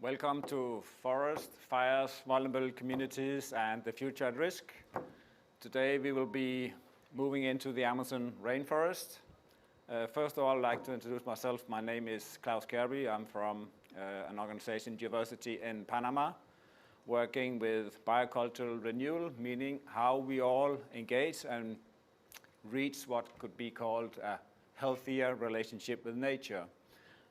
Welcome to Forest, Fires, Vulnerable Communities and the Future at Risk. Today we will be moving into the Amazon rainforest. First of all, I'd like to introduce myself. My name is Klaus Kerby. I'm from an organization, University in Panama, working with biocultural renewal, meaning how we all engage and reach what could be called a healthier relationship with nature.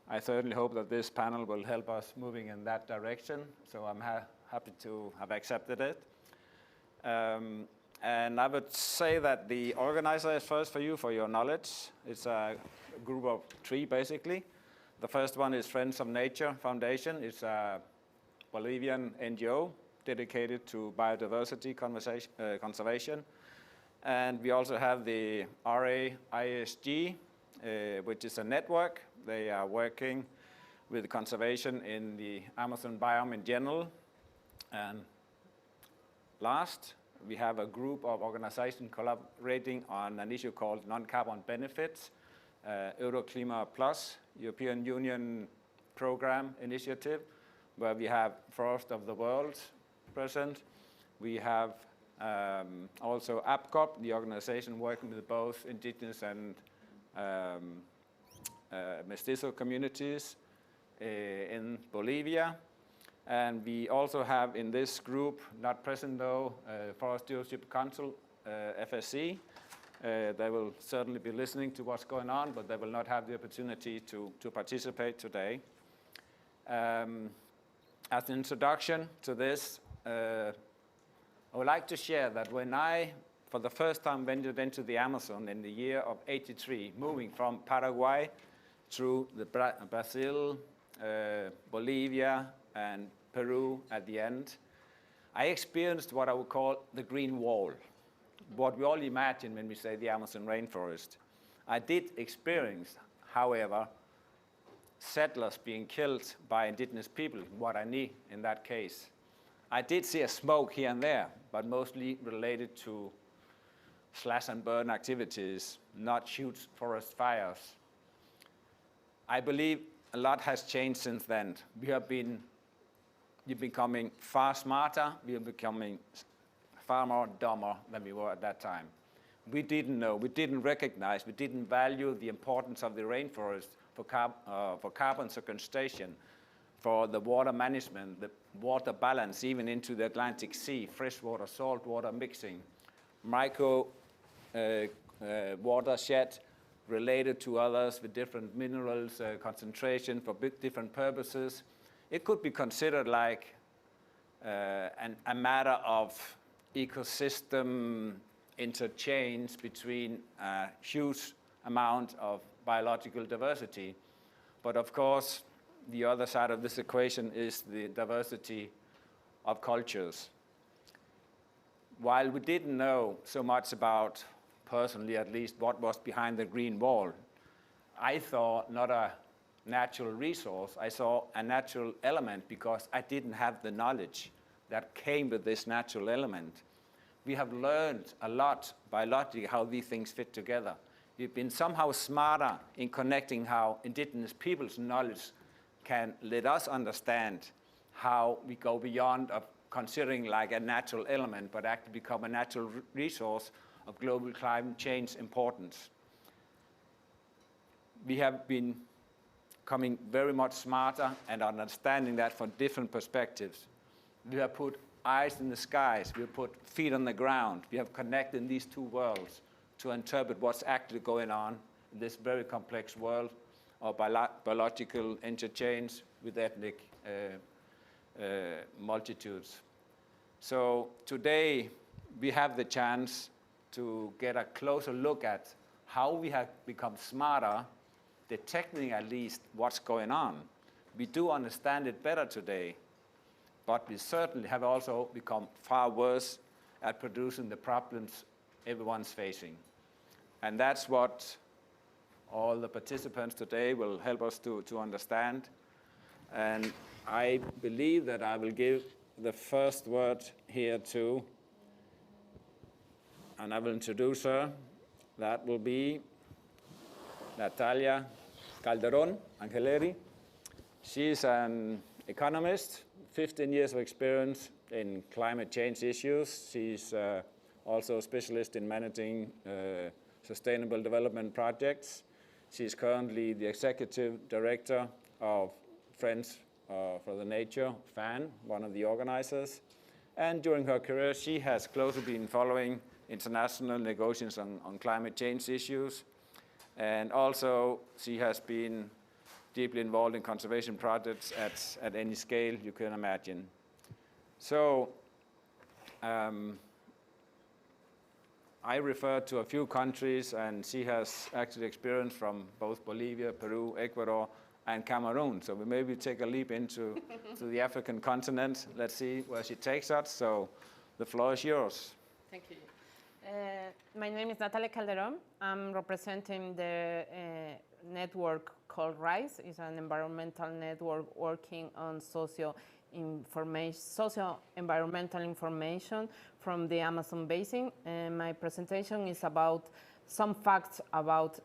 I certainly hope that this panel will help us moving in that direction, so I'm happy to have accepted it. And I would say that the organizer is first for you, for your knowledge. It's a group of three, basically. The first one is Friends of Nature Foundation. It's a Bolivian NGO dedicated to biodiversity conservation. And we also have the RAISG, which is a network. They are working with conservation in the Amazon biome in general. And last, we have a group of organizations collaborating on an issue called non-carbon benefits, Euroklima Plus, European Union program initiative, where we have Forest of the World present. We have also APCOP, the organization working with both indigenous and mestizo communities in Bolivia. And we also have in this group, not present though, Forest Stewardship Council, FSC. They will certainly be listening to what's going on, but they will not have the opportunity to participate today. As an introduction to this, I would like to share that when I, for the first time, ventured into the Amazon in the year of '83, moving from Paraguay through the Brazil, Bolivia, and Peru at the end, I experienced what I would call the green wall, what we all imagine when we say the Amazon rainforest. I did experience, however, settlers being killed by indigenous people, Guarani in that case. I did see a smoke here and there, but mostly related to slash and burn activities, not huge forest fires. I believe a lot has changed since then. We're becoming far smarter, we're becoming far more dumber than we were at that time. We didn't know, we didn't recognize, we didn't value the importance of the rainforest for carbon sequestration, for the water management, the water balance, even into the Atlantic Sea, freshwater, saltwater mixing, micro watershed related to others with different minerals, concentration for different purposes. It could be considered like a matter of ecosystem interchange between a huge amount of biological diversity. But of course, the other side of this equation is the diversity of cultures. While we didn't know so much about, personally at least, what was behind the green wall, I thought not a natural resource, I saw a natural element because I didn't have the knowledge that came with this natural element. We have learned a lot biologically how these things fit together. We've been somehow smarter in connecting how indigenous people's knowledge can let us understand how we go beyond of considering like a natural element, but actually become a natural resource of global climate change importance. We have been becoming very much smarter and understanding that from different perspectives. We have put eyes in the skies, we have put feet on the ground, we have connected these two worlds to interpret what's actually going on in this very complex world of biological interchange with ethnic multitudes. So today we have the chance to get a closer look at how we have become smarter, detecting at least what's going on. We do understand it better today, but we certainly have also become far worse at producing the problems everyone's facing. And that's what all the participants today will help us to understand. And I believe that I will give the first word here to, and I will introduce her. That will be Natalia Calderon Angeleri. She is an economist, 15 years of experience in climate change issues. She's also a specialist in managing sustainable development projects. She's currently the executive director of Friends for the Nature, FAN, one of the organizers. And during her career, she has closely been following international negotiations on climate change issues. And also, she has been deeply involved in conservation projects at any scale you can imagine. So I referred to a few countries, and she has actually experience from both Bolivia, Peru, Ecuador, and Cameroon. So we maybe take a leap into to the African continent. Let's see where she takes us. So the floor is yours. Thank you. My name is Natalia Calderon. I'm representing the network called RISE. It's an environmental network working on socio-environmental information from the Amazon basin. My presentation is about some facts about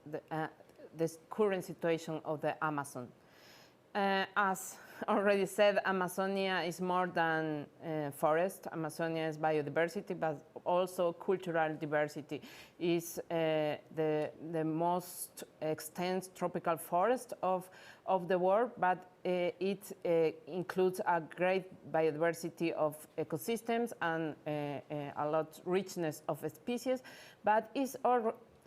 the current situation of the Amazon. As already said, Amazonia is more than forest. Amazonia is biodiversity, but also cultural diversity. Is the most extensive tropical forest of the world, but it includes a great biodiversity of ecosystems and a lot richness of species, but is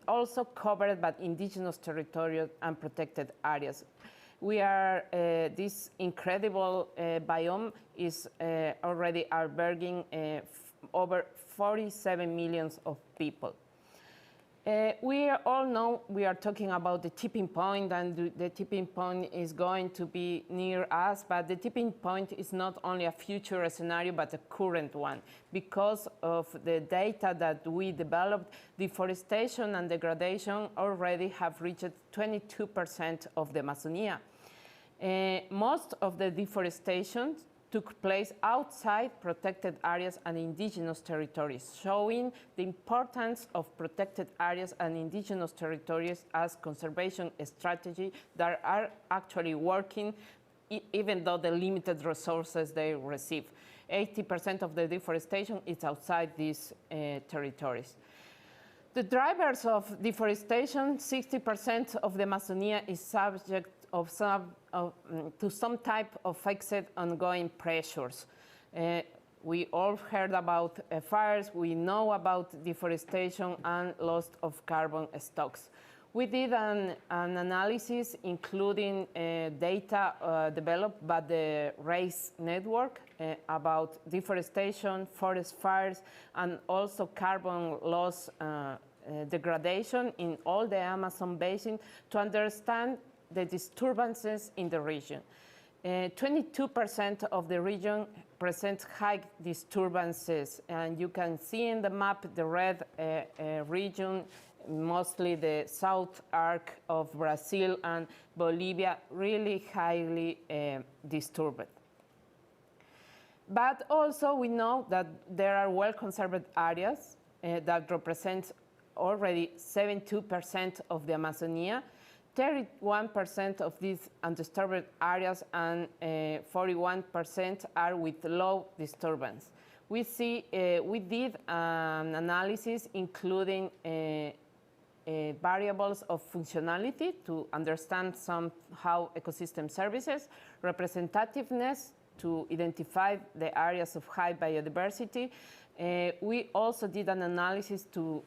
also covered by indigenous territories and protected areas. We are, this incredible biome is already alberging over 47 million of people. We all know we are talking about the tipping point, and the tipping point is going to be near us, but the tipping point is not only a future scenario, but a current one. Because of the data that we developed, deforestation and degradation already have reached 22% of the Amazonia. Most of the deforestation took place outside protected areas and indigenous territories, showing the importance of protected areas and indigenous territories as conservation strategy that are actually working even though the limited resources they receive. 80% of the deforestation is outside these territories. The drivers of deforestation, 60% of the Amazonia is subject to some type of fixed ongoing pressures. We all heard about fires, we know about deforestation and loss of carbon stocks. We did an analysis including data developed by the RACE network about deforestation, forest fires, and also carbon loss degradation in all the Amazon basin to understand the disturbances in the region. 22% of the region presents high disturbances, and you can see in the map the red region, mostly the south arc of Brazil and Bolivia, really highly disturbed. But also we know that there are well-conserved areas that represent already 72% of the Amazonia, 31% of these undisturbed areas and 41% are with low disturbance. We did an analysis including variables of functionality to understand somehow ecosystem services, representativeness to identify the areas of high biodiversity. We also did an analysis to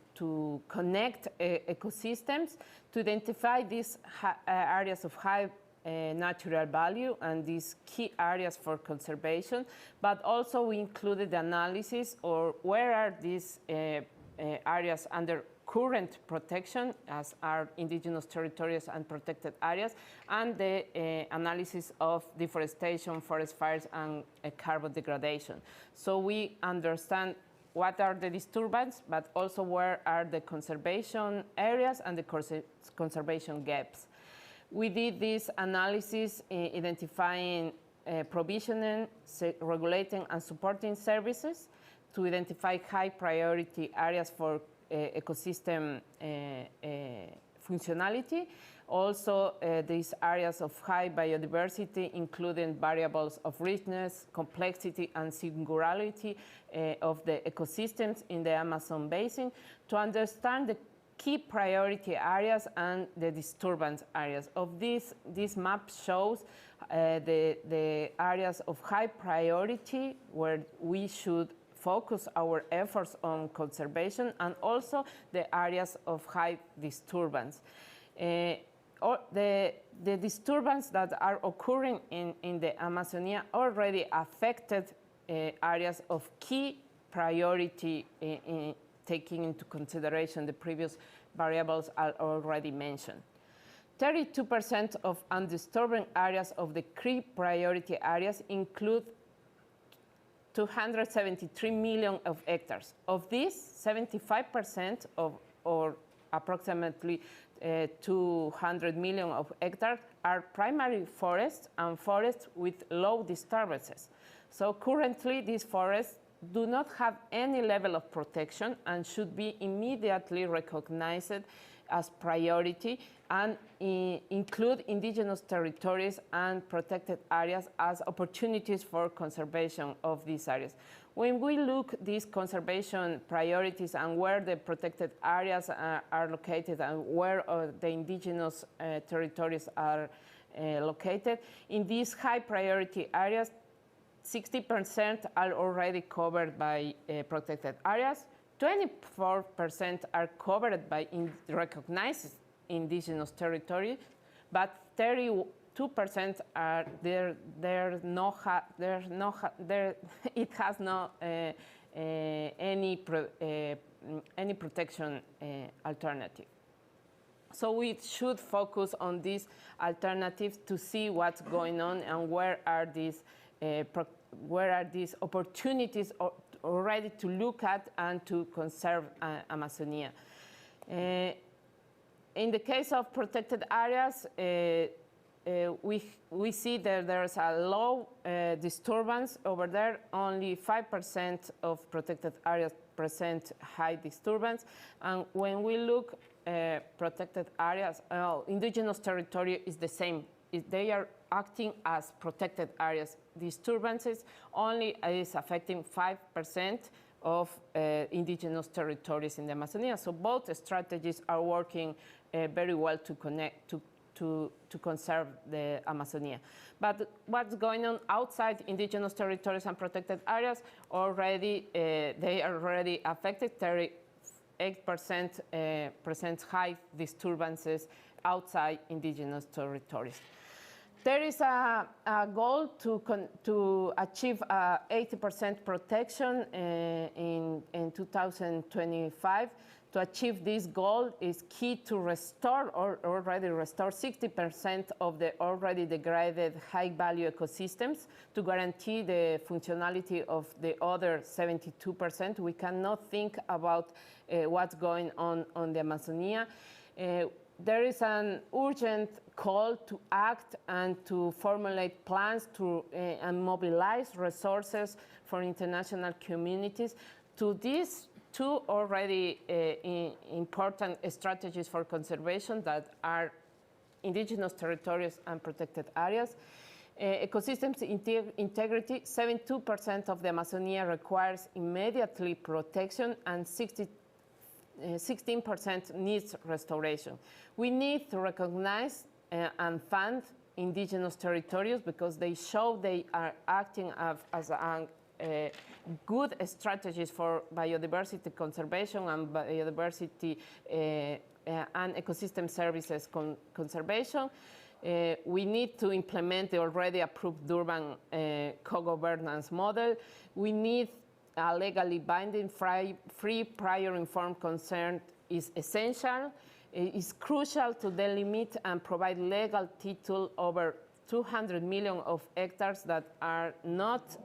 connect ecosystems to identify these areas of high natural value and these key areas for conservation, but also we included the analysis or where are these areas under current protection as are indigenous territories and protected areas, and the analysis of deforestation, forest fires, and carbon degradation. So we understand what are the disturbances, but also where are the conservation areas and the conservation gaps. We did this analysis identifying provisioning, regulating, and supporting services to identify high priority areas for ecosystem functionality. Also, these areas of high biodiversity, including variables of richness, complexity, and singularity of the ecosystems in the Amazon basin, to understand the key priority areas and the disturbance areas. Of this map shows the areas of high priority where we should focus our efforts on conservation, and also the areas of high disturbance. The disturbance that are occurring in the Amazonia already affected areas of key priority taking into consideration the previous variables I already mentioned. 32% of undisturbed areas of the key priority areas include 273 million of hectares. Of these, 75% or approximately 200 million of hectares are primary forests and forests with low disturbances. So currently, these forests do not have any level of protection and should be immediately recognized as priority and include indigenous territories and protected areas as opportunities for conservation of these areas. When we look at these conservation priorities and where the protected areas are located and where the indigenous territories are located, in these high priority areas, 60% are already covered by protected areas, 24% are covered by recognized indigenous territories, but 32% are it has no any protection alternative. So we should focus on these alternatives to see what's going on and where are these opportunities already to look at and to conserve Amazonia. In the case of protected areas, we see that there's a low disturbance over there. Only 5% of protected areas present high disturbance. And when we look protected areas, indigenous territory is the same. They are acting as protected areas. Disturbances only is affecting 5% of indigenous territories in the Amazonia. So both strategies are working very well to connect to conserve the Amazonia. But what's going on outside indigenous territories and protected areas already, they are already affected. 38% present high disturbances outside indigenous territories. There is a goal to achieve 80% protection in 2025. To achieve this goal is key to restore or already restore 60% of the already degraded high-value ecosystems to guarantee the functionality of the other 72%. We cannot think about what's going on the Amazonia. There is an urgent call to act and to formulate plans to and mobilize resources for international communities to these two already important strategies for conservation that are indigenous territories and protected areas. Ecosystems integrity, 72% of the Amazonia requires immediately protection and 16% needs restoration. We need to recognize and fund indigenous territories because they show they are acting as good strategies for biodiversity conservation and biodiversity and ecosystem services conservation. We need to implement the already approved Durban co-governance model. We need a legally binding, free, prior informed consent is essential. It is crucial to delimit and provide legal title over 200 million of hectares that are not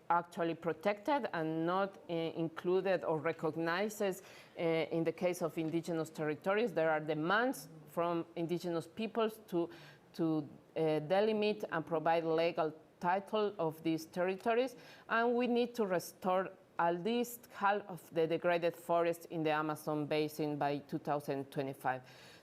actually protected and not included or recognized in the case of indigenous territories. There are demands from indigenous peoples to delimit and provide legal title of these territories, and we need to restore at least half of the degraded forest in the Amazon basin by 2025.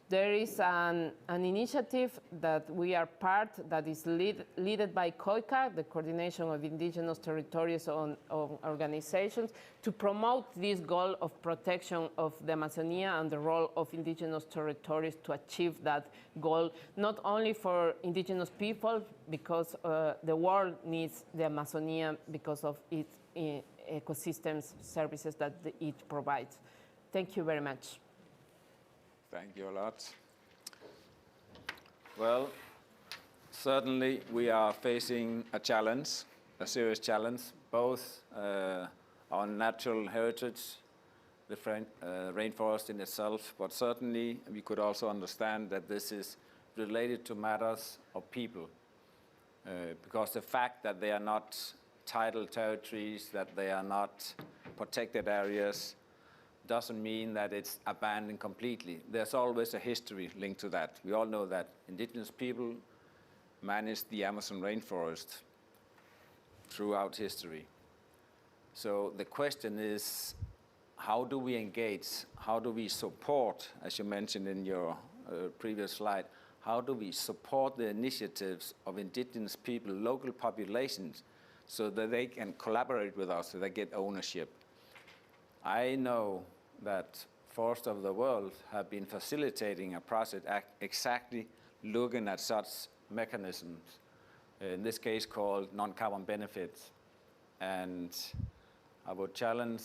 There is an initiative that we are part that is led by COICA, the Coordination of Indigenous Territories on Organizations, to promote this goal of protection of the Amazonia and the role of indigenous territories to achieve that goal, not only for indigenous people, because the world needs the Amazonia because of its ecosystems services that it provides. Thank you very much. Thank you a lot. Well, certainly we are facing a challenge, a serious challenge, both on natural heritage, the rainforest in itself, but certainly we could also understand that this is related to matters of people, because the fact that they are not tidal territories, that they are not protected areas, doesn't mean that it's abandoned completely. There's always a history linked to that. We all know that indigenous people managed the Amazon rainforest throughout history. So the question is, how do we engage? How do we support, as you mentioned in your previous slide, how do we support the initiatives of indigenous people, local populations, so that they can collaborate with us, so they get ownership? I know that Forests of the World have been facilitating a process exactly looking at such mechanisms, in this case called non-carbon benefits. And I would challenge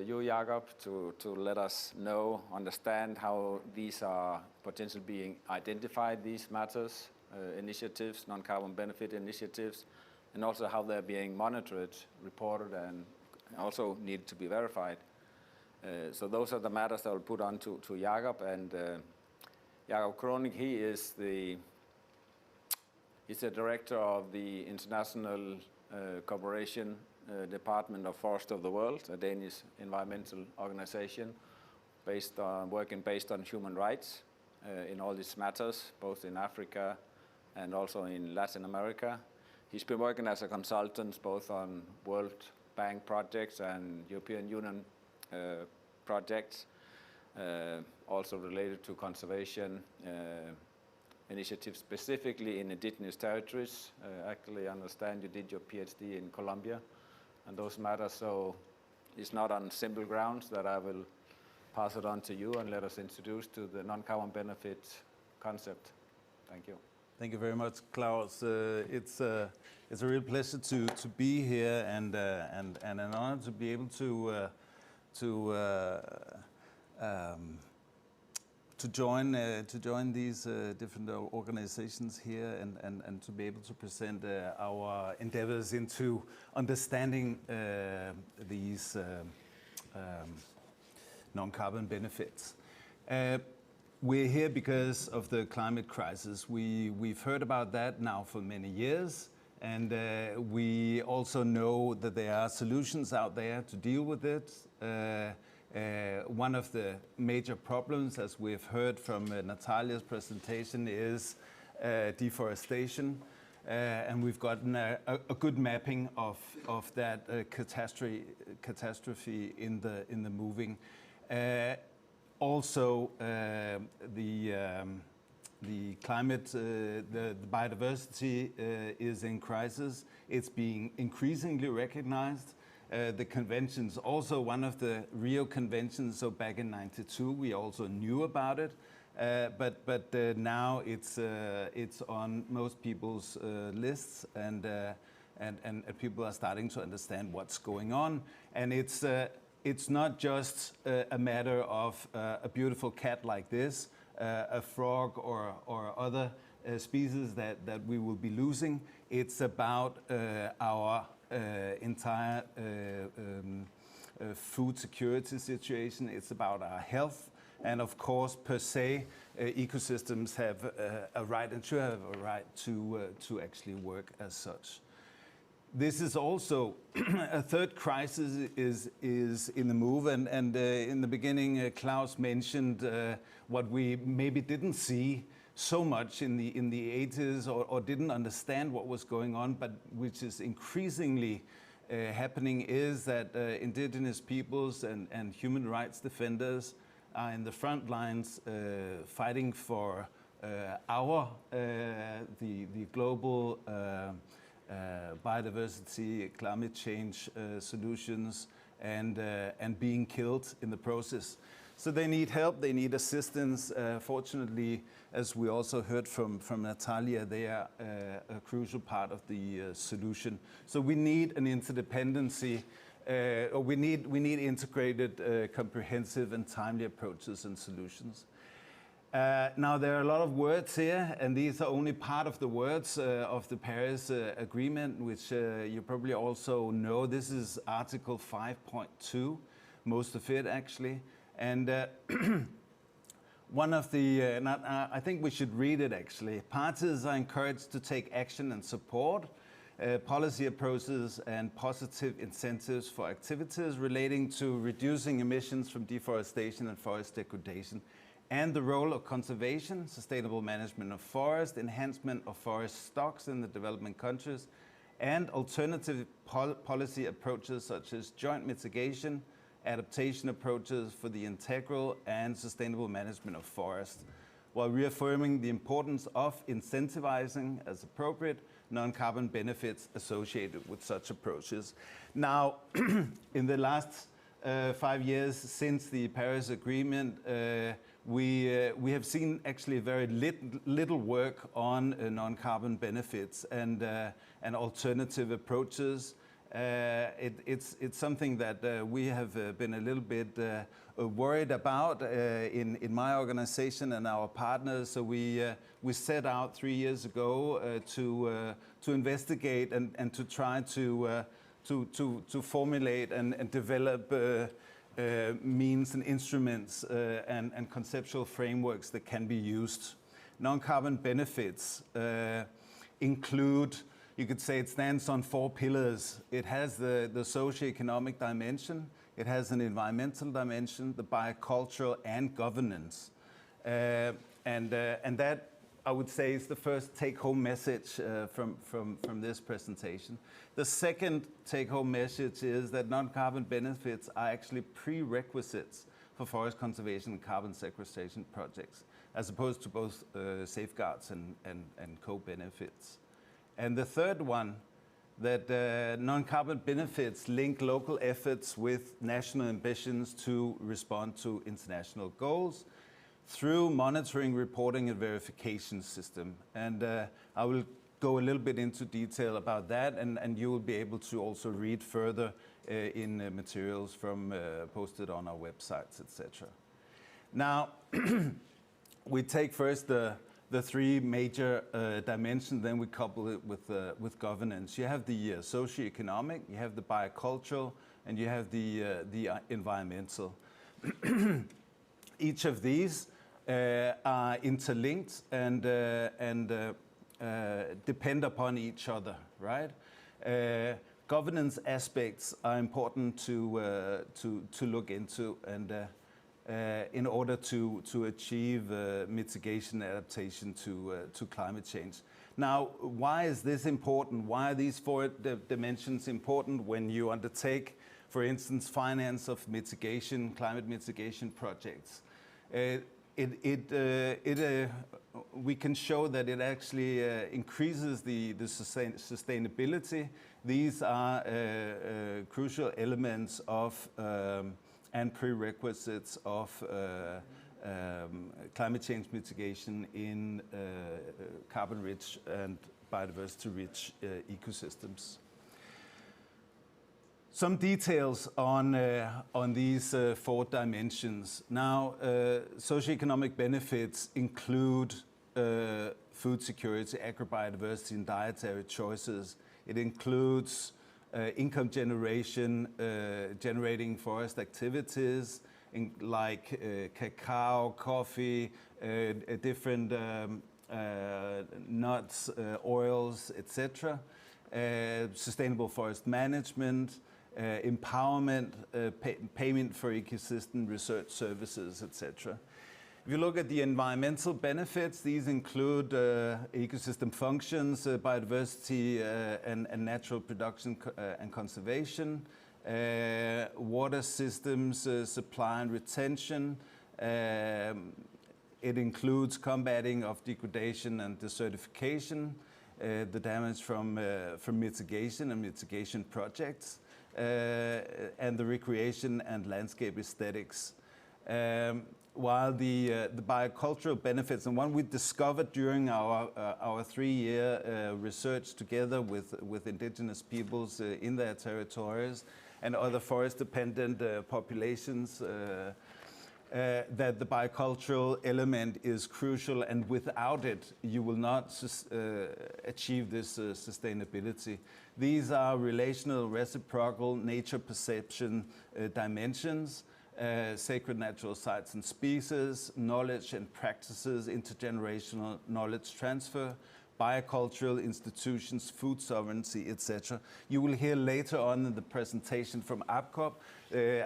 you, Jakob, to let us know, understand how these are potentially being identified, these matters, initiatives, non-carbon benefit initiatives, and also how they're being monitored, reported, and also need to be verified. So those are the matters that I'll put on to Jakob. And Jakob Kronig, he's the director of the International Cooperation Department of Forests of the World, a Danish environmental organization working based on human rights in all these matters, both in Africa and also in Latin America. He's been working as a consultant both on World Bank projects and European Union projects, also related to conservation initiatives, specifically in indigenous territories. Actually, I understand you did your PhD in Colombia and those matters, so it's not on simple grounds that I will pass it on to you and let us introduce to the non-carbon benefit concept. Thank you. Thank you very much, Klaus. It's a real pleasure to be here and an honor to be able to join these different organizations here and to be able to present our endeavors into understanding these non-carbon benefits. We're here because of the climate crisis. We've heard about that now for many years, and we also know that there are solutions out there to deal with it. One of the major problems, as we've heard from Natalia's presentation, is deforestation, and we've gotten a good mapping of that catastrophe in the moving. Also, the climate, the biodiversity is in crisis. It's being increasingly recognized. The conventions, also one of the Rio conventions, so back in '92 we also knew about it, but now it's on most people's lists, and people are starting to understand what's going on. And it's not just a matter of a beautiful cat like this, a frog or other species that we will be losing. It's about our entire food security situation. It's about our health. And of course, per se, ecosystems have a right and should have a right to actually work as such. This is also a third crisis is in the move, and in the beginning, Klaus mentioned what we maybe didn't see so much in the 80s or didn't understand what was going on, but which is increasingly happening, is that indigenous peoples and human rights defenders are in the front lines fighting for the global biodiversity, climate change solutions, and being killed in the process. So they need help, they need assistance. Fortunately, as we also heard from Natalia, they are a crucial part of the solution. So we need an interdependency, or we need integrated, comprehensive and timely approaches and solutions. Now, there are a lot of words here, and these are only part of the words of the Paris Agreement, which you probably also know. This is Article 5.2, most of it actually. And one of the, I think we should read it actually. Parties are encouraged to take action and support policy approaches and positive incentives for activities relating to reducing emissions from deforestation and forest degradation, and the role of conservation, sustainable management of forest, enhancement of forest stocks in the developing countries, and alternative policy approaches such as joint mitigation, adaptation approaches for the integral and sustainable management of forest, while reaffirming the importance of incentivizing, as appropriate, non-carbon benefits associated with such approaches. Now, in the last 5 years since the Paris Agreement, we have seen actually very little work on non-carbon benefits and alternative approaches. It's something that we have been a little bit worried about in my organization and our partners. So we set out 3 years ago to investigate and to try to formulate and develop means and instruments and conceptual frameworks that can be used. Non-carbon benefits include, you could say it stands on 4 pillars. It has the socio-economic dimension, it has an environmental dimension, the biocultural and governance. And that, I would say, is the first take-home message from this presentation. The second take-home message is that non-carbon benefits are actually prerequisites for forest conservation and carbon sequestration projects, as opposed to both safeguards and co-benefits. And the third one, that non-carbon benefits link local efforts with national ambitions to respond to international goals through monitoring, reporting, and verification system. And I will go a little bit into detail about that, and you will be able to also read further in materials from posted on our websites, etc. Now, we take first the 3 major dimensions, then we couple it with governance. You have the socio-economic, you have the biocultural, and you have the environmental. Each of these are interlinked and depend upon each other, right? Governance aspects are important to look into, and in order to achieve mitigation adaptation to climate change. Now, why is this important? Why are these 4 dimensions important when you undertake, for instance, finance of mitigation, climate mitigation projects? We can show that it actually increases the sustainability. These are crucial elements of and prerequisites of climate change mitigation in carbon-rich and biodiversity-rich ecosystems. Some details on these 4 dimensions. Now, socioeconomic benefits include food security, agrobiodiversity, and dietary choices. It includes income generation, generating forest activities like cacao, coffee, different nuts, oils, etc. Sustainable forest management, empowerment, payment for ecosystem research services, etc. If you look at the environmental benefits, these include ecosystem functions, biodiversity and natural production and conservation, water systems, supply and retention, It includes combating of degradation and desertification, the damage from mitigation and mitigation projects, and the recreation and landscape aesthetics. While the biocultural benefits, and one we discovered during our 3-year research together with indigenous peoples in their territories and other forest-dependent populations, that the biocultural element is crucial, and without it, you will not achieve this sustainability. These are relational, reciprocal, nature perception dimensions, sacred natural sites and species, knowledge and practices, intergenerational knowledge transfer, biocultural institutions, food sovereignty, etc. You will hear later on in the presentation from APCOP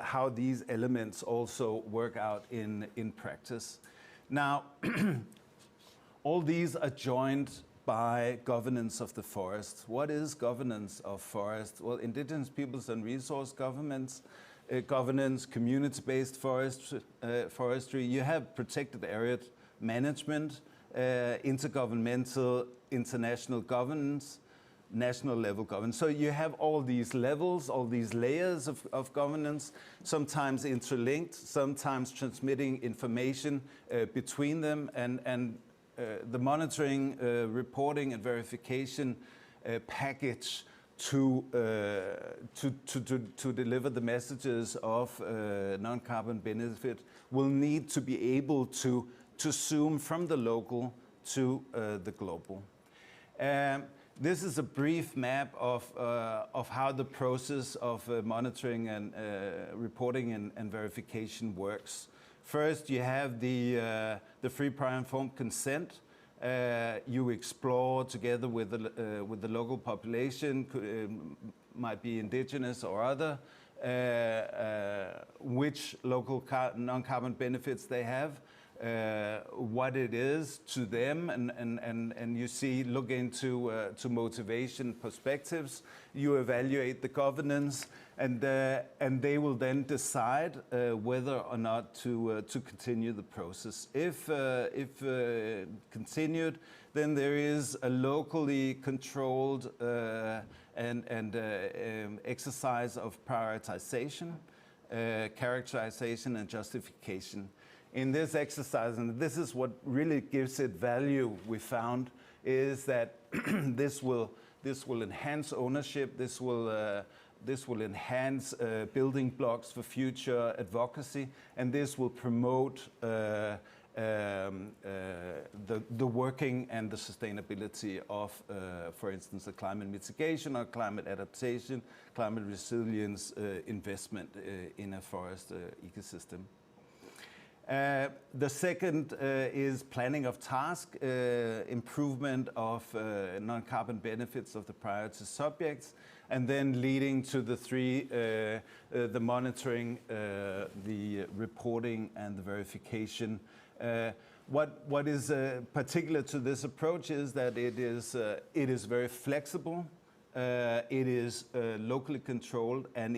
how these elements also work out in practice. Now, all these are joined by governance of the forest. What is governance of forest? Well, indigenous peoples and resource governance, community-based forestry. You have protected area management, intergovernmental, international governance, national level governance. So you have all these levels, all these layers of governance, sometimes interlinked, sometimes transmitting information between them, and the monitoring, reporting, and verification package to deliver the messages of non-carbon benefit will need to be able to zoom from the local to the global. This is a brief map of how the process of monitoring and reporting and verification works. First, you have the free, prior, informed consent. You explore together with the local population, might be indigenous or other, which local non-carbon benefits they have, what it is to them, and you see, look into to motivation perspectives. You evaluate the governance, and they will then decide whether or not to continue the process. If continued, then there is a locally controlled and exercise of prioritization, characterization, and justification. In this exercise, and this is what really gives it value, we found, is that this will enhance ownership. This will enhance building blocks for future advocacy, and this will promote the working and the sustainability of, for instance, the climate mitigation or climate adaptation, climate resilience investment in a forest ecosystem. The second is planning of task, improvement of non-carbon benefits of the priority subjects, and then leading to the three, the monitoring, the reporting, and the verification. What is particular to this approach is that it is very flexible. It is locally controlled, and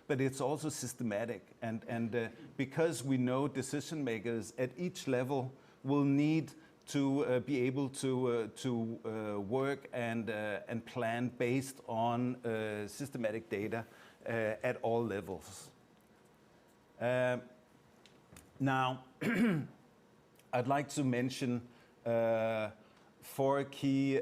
but it's also systematic. And because we know decision makers at each level will need to be able to work and plan based on systematic data at all levels. Now, I'd like to mention four key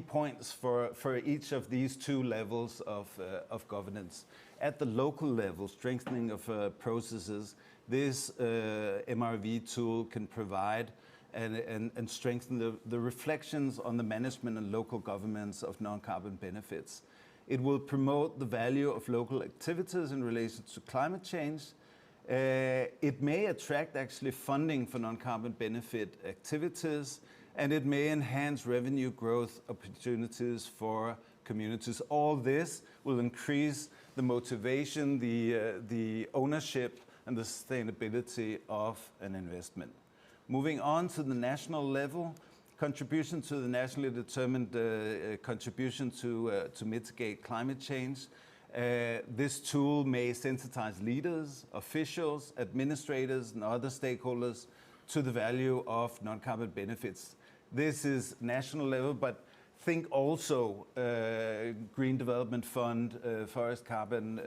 points for each of these two levels of governance. At the local level, strengthening of processes, this MRV tool can provide and strengthen the reflections on the management and local governments of non-carbon benefits. It will promote the value of local activities in relation to climate change. It may attract actually funding for non-carbon benefit activities, and it may enhance revenue growth opportunities for communities. All this will increase the motivation, the ownership, and the sustainability of an investment. Moving on to the national level, contribution to the nationally determined contribution to mitigate climate change. This tool may sensitize leaders, officials, administrators, and other stakeholders to the value of non-carbon benefits. This is national level, but think also Green Development Fund, Forest Carbon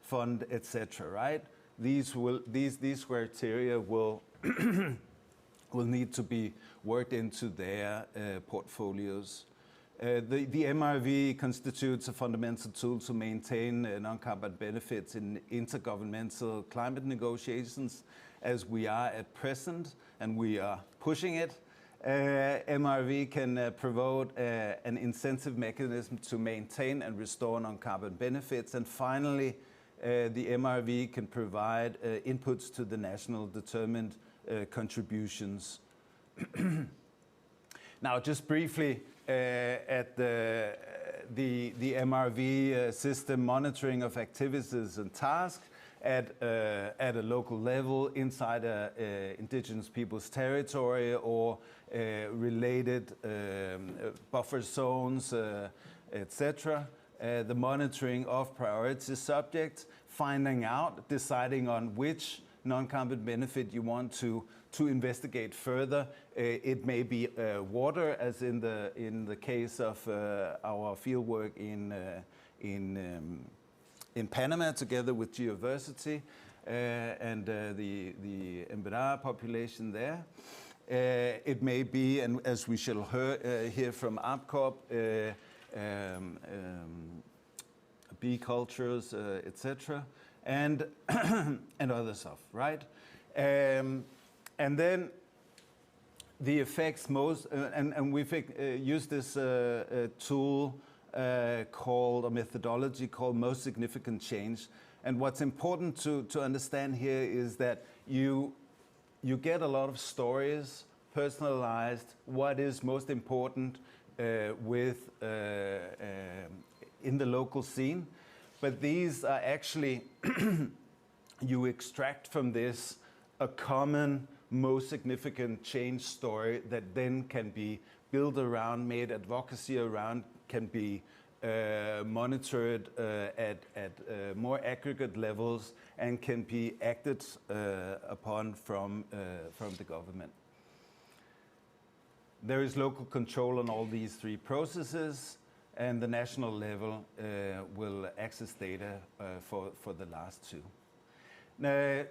Fund, etc. Right? These criteria will will need to be worked into their portfolios. The MRV constitutes a fundamental tool to maintain non-carbon benefits in intergovernmental climate negotiations, as we are at present, and we are pushing it. MRV can provide an incentive mechanism to maintain and restore non-carbon benefits. And finally, the MRV can provide inputs to the national determined contributions. Now, just briefly, at the MRV system monitoring of activities and tasks at a local level inside indigenous people's territory or related buffer zones, etc. The monitoring of priority subjects, finding out, deciding on which non-carbon benefit you want to investigate further. It may be water, as in the case of our fieldwork in Panama, together with Geoversity and the Embera population there. It may be, and as we shall hear from APCOP, bee cultures, etc., and other stuff, right? And then the effects and we've used this tool called, a methodology called most significant change. And what's important to understand here is that you get a lot of stories, personalized, what is most important in the local scene. But these are actually, you extract from this a common, most significant change story that then can be built around, made advocacy around, can be monitored at more aggregate levels, and can be acted upon from the government. There is local control on all these three processes, and the national level will access data for the last two. Now,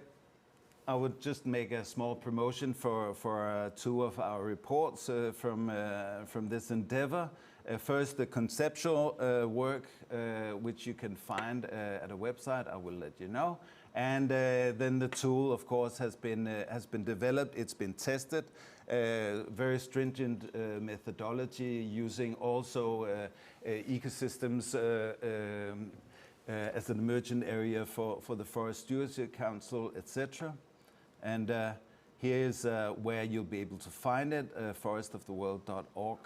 I would just make a small promotion for two of our reports from this endeavor. First, the conceptual work, which you can find at a website. I will let you know. And then the tool, of course, has been developed. It's been tested. Very stringent methodology, using also ecosystems as an emergent area for the Forest Stewardship Council, etc. And here's where you'll be able to find it, forestoftheworld.org.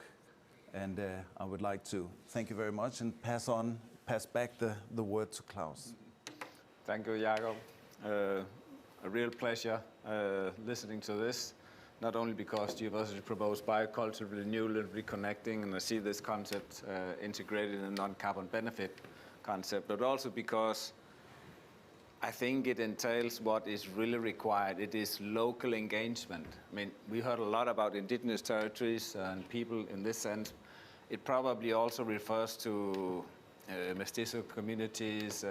And I would like to thank you very much and pass back the word to Klaus. Thank you, Jacob. A real pleasure listening to this, not only because Geoversity promotes bioculture renewal and reconnecting, and I see this concept integrated in a non-carbon benefit concept, but also because I think it entails what is really required. It is local engagement. I mean, we heard a lot about indigenous territories and people in this sense. It probably also refers to mestizo communities,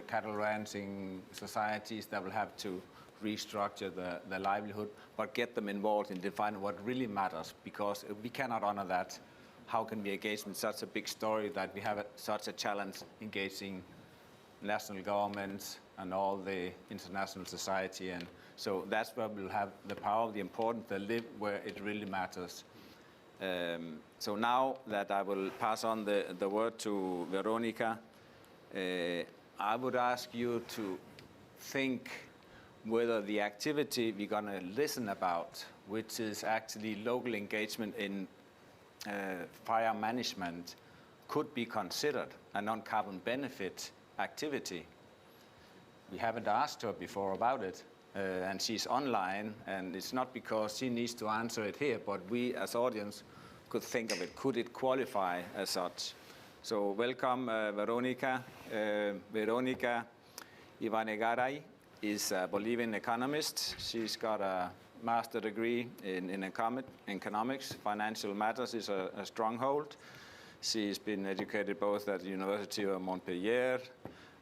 cattle ranching societies that will have to restructure their livelihood, but get them involved in defining what really matters, because if we cannot honor that, how can we engage in such a big story that we have such a challenge engaging national governments and all the international society? And so that's where we'll have the power, the importance, the live where it really matters. So now that I will pass on the word to Veronica, I would ask you to think whether the activity we're going to listen about, which is actually local engagement in fire management, could be considered a non-carbon benefit activity. We haven't asked her before about it, and she's online, and it's not because she needs to answer it here, but we as audience could think of it. Could it qualify as such? So welcome, Veronica. Veronica Ivanegaray is a Bolivian economist. She's got a master's degree in economics. Financial matters is a stronghold. She's been educated both at the University of Montpellier,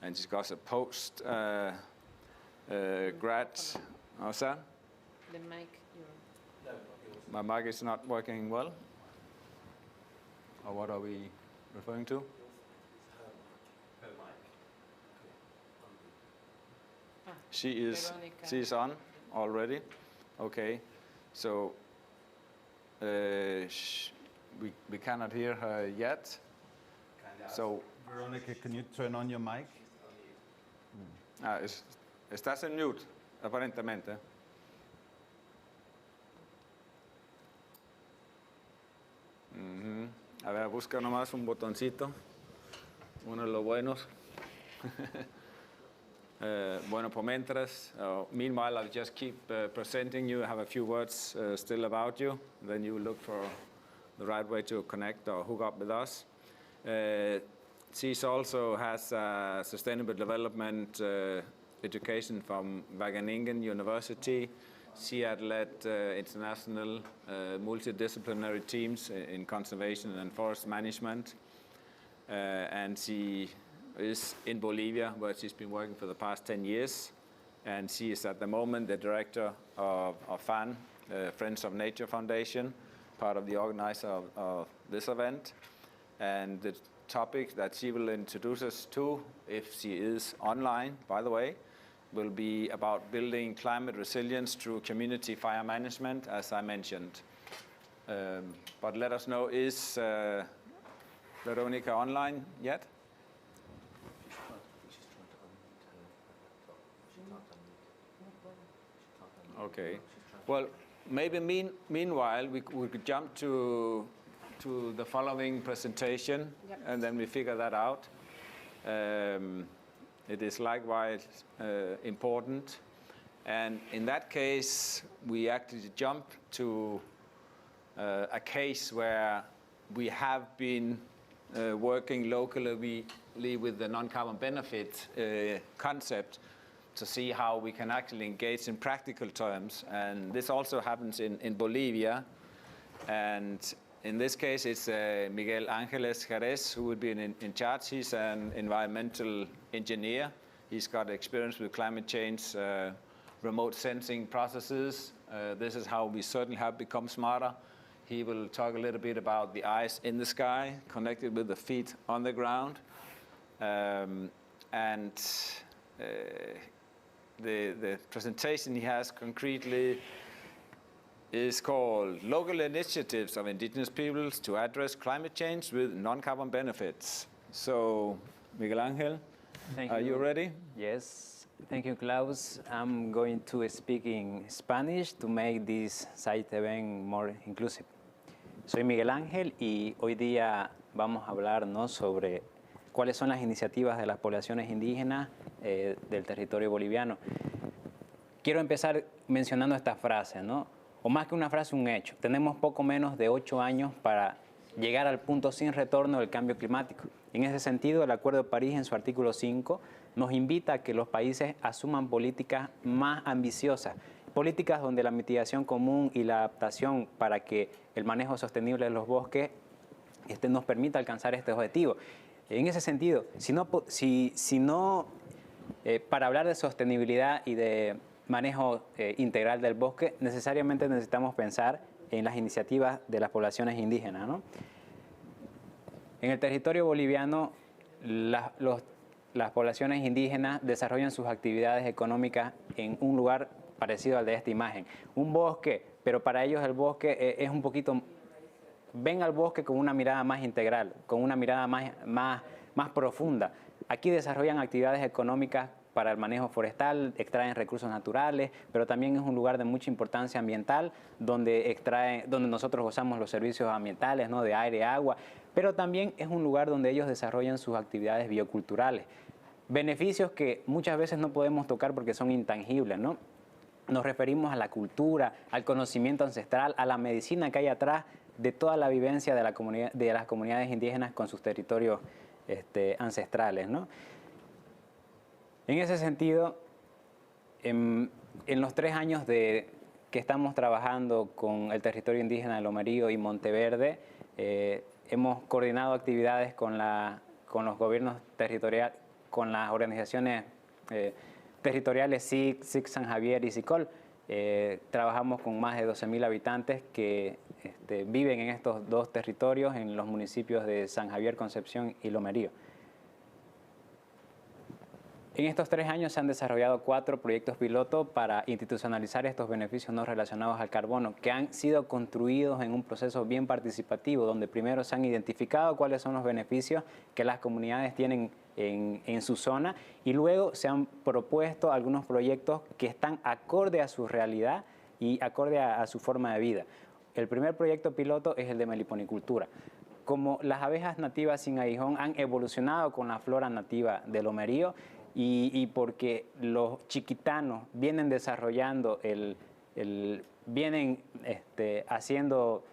and she's got a post-grad. How's that? The mic. My mic is not working well? Or what are we referring to? She's on already. Okay, so we cannot hear her yet. So Veronica, can you turn on your mic? Estás en mute, aparentemente. A ver, busca nomás un botoncito, uno de los buenos. Bueno, por mientras, meanwhile, I'll just keep presenting you. I have a few words still about you. Then you look for the right way to connect or hook up with us. She also has sustainable development education from Wageningen University. She had led international multidisciplinary teams in conservation and forest management. And she is in Bolivia, where she's been working for the past 10 years. And she is at the moment the director of FAN, Friends of Nature Foundation, part of the organizer of this event. And the topic that she will introduce us to, if she is online, by the way, will be about building climate resilience through community fire management, as I mentioned. But let us know, is Veronica online yet? Okay. Well, maybe meanwhile, we could jump to the following presentation, yep. And then we figure that out. It is likewise important. And in that case, we actually jump to a case where we have been working locally with the non-carbon benefit concept to see how we can actually engage in practical terms. And this also happens in Bolivia. And in this case, it's Miguel Ángeles Jerez who would be in charge. He's an environmental engineer. He's got experience with climate change, remote sensing processes. This is how we certainly have become smarter. He will talk a little bit about the eyes in the sky, connected with the feet on the ground. The presentation he has concretely is called Local Initiatives of Indigenous Peoples to Address Climate Change with Non-Carbon Benefits. So, Miguel Ángel, are you ready? Yes, thank you, Klaus. I'm going to speak in Spanish to make this site event more inclusive. Soy Miguel Ángel y hoy día vamos a hablar, ¿no?, sobre cuáles son las iniciativas de las poblaciones indígenas del territorio boliviano. Quiero empezar mencionando esta frase, ¿no? O más que una frase, un hecho. Tenemos poco menos de 8 años para llegar al punto sin retorno del cambio climático. En ese sentido, el Acuerdo de París, en su artículo 5, nos invita a que los países asuman políticas más ambiciosas, políticas donde la mitigación común y la adaptación para que el manejo sostenible de los bosques nos permita alcanzar este objetivo. En ese sentido, para hablar de sostenibilidad y de manejo integral del bosque, necesariamente necesitamos pensar en las iniciativas de las poblaciones indígenas, ¿no? En el territorio boliviano, las poblaciones indígenas desarrollan sus actividades económicas en un lugar parecido al de esta imagen. Un bosque, pero para ellos el bosque es un poquito... Ven al bosque con una mirada más integral, con una mirada más profunda. Aquí desarrollan actividades económicas para el manejo forestal, extraen recursos naturales, pero también es un lugar de mucha importancia ambiental, donde nosotros gozamos los servicios ambientales, ¿no?, de aire, agua, pero también es un lugar donde ellos desarrollan sus actividades bioculturales. Beneficios que muchas veces no podemos tocar porque son intangibles, ¿no? Nos referimos a la cultura, al conocimiento ancestral, a la medicina que hay atrás de toda la vivencia de, de las comunidades indígenas con sus territorios ancestrales, ¿no? En ese sentido, en los 3 años que estamos trabajando con el territorio indígena de Lomerío y Monteverde, hemos coordinado actividades con los gobiernos territoriales, con las organizaciones territoriales SIC, SIC San Javier y SICOL. Trabajamos con más de 12.000 habitantes que viven en estos 2 territorios, en los municipios de San Javier, Concepción y Lomerío. En estos 3 años se han desarrollado 4 proyectos piloto para institucionalizar estos beneficios no relacionados al carbono, que han sido construidos en un proceso bien participativo, donde primero se han identificado cuáles son los beneficios que las comunidades tienen en su zona, y luego se han propuesto algunos proyectos que están acorde a su realidad y acorde a su forma de vida. El primer proyecto piloto es el de meliponicultura. Como las abejas nativas sin aguijón han evolucionado con la flora nativa de Lomerío, y porque los chiquitanos vienen desarrollando, vienen haciendo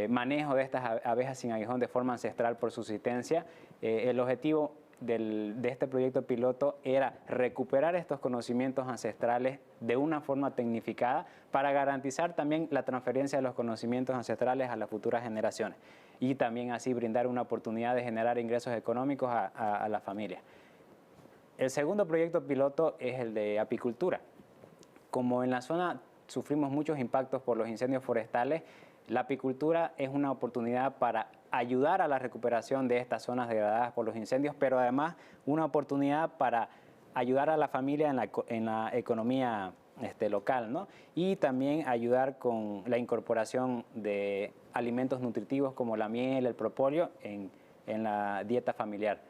manejo de estas abejas sin aguijón de forma ancestral por subsistencia, el objetivo de este proyecto piloto era recuperar estos conocimientos ancestrales de una forma tecnificada para garantizar también la transferencia de los conocimientos ancestrales a las futuras generaciones y también así brindar una oportunidad de generar ingresos económicos a las familias. El segundo proyecto piloto es el de apicultura. Como en la zona sufrimos muchos impactos por los incendios forestales, la apicultura es una oportunidad para ayudar a la recuperación de estas zonas degradadas por los incendios, pero además una oportunidad para ayudar a la familia en la economía local, ¿no? Y también ayudar con la incorporación de alimentos nutritivos como la miel, el propóleo en la dieta familiar.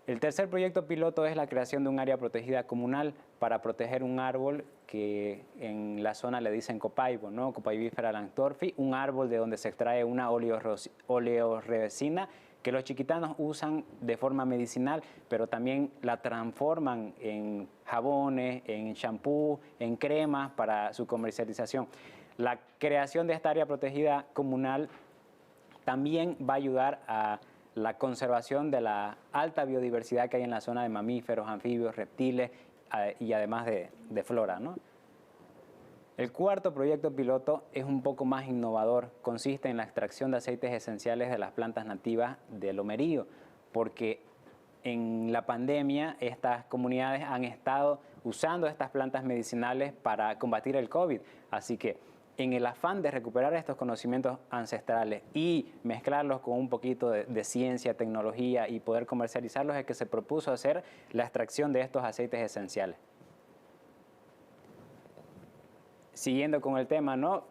El tercer proyecto piloto es la creación de un área protegida comunal para proteger un árbol que en la zona le dicen copaibo, ¿no? Copaibifera langtorfi, un árbol de donde se extrae una oleoresina que los chiquitanos usan de forma medicinal, pero también la transforman en jabones, en champú, en cremas para su comercialización. La creación de esta área protegida comunal también va a ayudar a la conservación de la alta biodiversidad que hay en la zona de mamíferos, anfibios, reptiles y además de flora, ¿no? El cuarto proyecto piloto es un poco más innovador, consiste en la extracción de aceites esenciales de las plantas nativas de Lomerío, porque en la pandemia estas comunidades han estado usando estas plantas medicinales para combatir el COVID, así que en el afán de recuperar estos conocimientos ancestrales y mezclarlos con un poquito de ciencia, tecnología y poder comercializarlos es que se propuso hacer la extracción de estos aceites esenciales. Siguiendo con el tema, ¿no?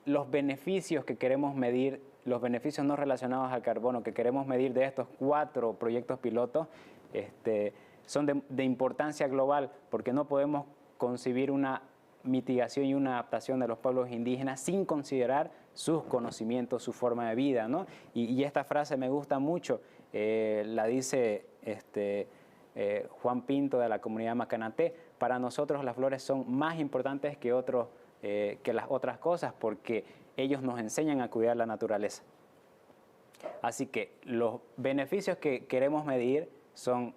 Los beneficios que queremos medir, los beneficios no relacionados al carbono que queremos medir de estos 4 proyectos pilotos son de importancia global, porque no podemos concebir una mitigación y una adaptación de los pueblos indígenas sin considerar sus conocimientos, su forma de vida, ¿no? Y esta frase me gusta mucho, la dice Juan Pinto de la comunidad Macanaté: para nosotros las flores son más importantes que las otras cosas porque ellos nos enseñan a cuidar la naturaleza. Así que los beneficios que queremos medir son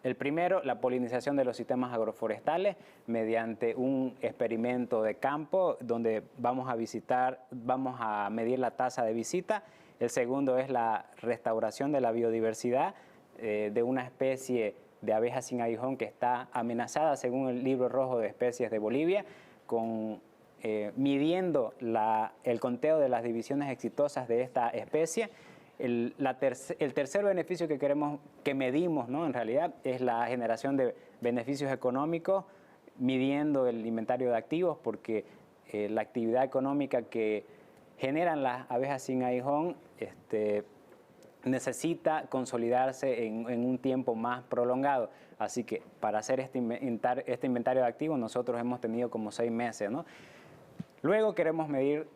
el primero, la polinización de los sistemas agroforestales mediante un experimento de campo donde vamos a medir la tasa de visita. El segundo es la restauración de la biodiversidad de una especie de abeja sin aguijón que está amenazada según el libro rojo de especies de Bolivia, midiendo el conteo de las divisiones exitosas de esta especie. El tercer beneficio que medimos, ¿no? En realidad es la generación de beneficios económicos, midiendo el inventario de activos, porque la actividad económica que generan las abejas sin aguijón necesita consolidarse en un tiempo más prolongado. Así que para hacer este inventario de activos nosotros hemos tenido como 6 meses, ¿no? Luego queremos medir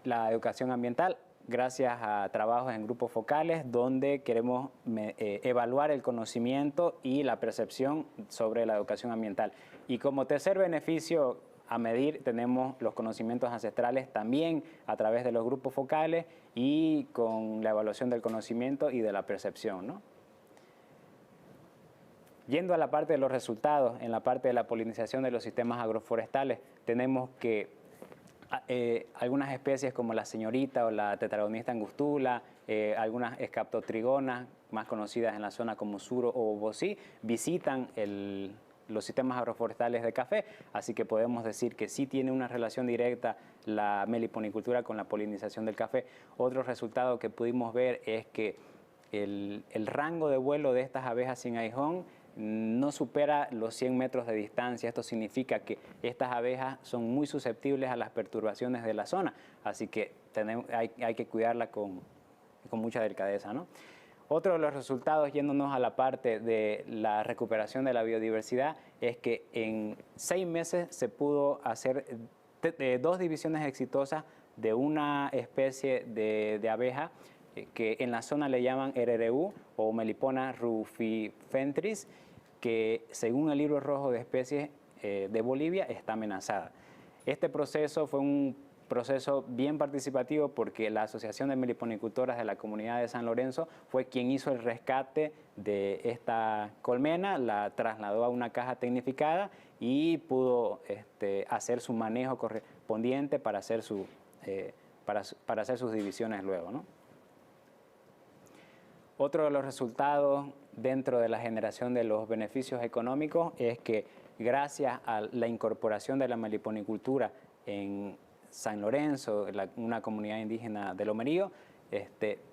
la educación ambiental, gracias a trabajos en grupos focales donde queremos evaluar el conocimiento y la percepción sobre la educación ambiental. Y como tercer beneficio a medir tenemos los conocimientos ancestrales también a través de los grupos focales y con la evaluación del conocimiento y de la percepción, ¿no? Yendo a la parte de los resultados, en la parte de la polinización de los sistemas agroforestales, tenemos que algunas especies como la señorita o la tetragonista angustula, algunas escaptotrigonas más conocidas en la zona como suro o bosí, visitan los sistemas agroforestales de café, así que podemos decir que sí tiene una relación directa la meliponicultura con la polinización del café. Otro resultado que pudimos ver es que el rango de vuelo de estas abejas sin aguijón no supera los 100 metros de distancia. Esto significa que estas abejas son muy susceptibles a las perturbaciones de la zona, así que hay que cuidarla con mucha delicadeza, ¿no? Otro de los resultados, yéndonos a la parte de la recuperación de la biodiversidad, es que en 6 meses se pudo hacer 2 divisiones exitosas de una especie de abeja que en la zona le llaman RRU o Melipona rufifentris, que según el libro rojo de especies de Bolivia está amenazada. Este proceso fue un proceso bien participativo porque la Asociación de Meliponicultoras de la Comunidad de San Lorenzo fue quien hizo el rescate de esta colmena, la trasladó a una caja tecnificada y pudo hacer su manejo correspondiente para hacer, para hacer sus divisiones luego, ¿no? Otro de los resultados dentro de la generación de los beneficios económicos es que gracias a la incorporación de la meliponicultura en San Lorenzo, una comunidad indígena de Lomerío,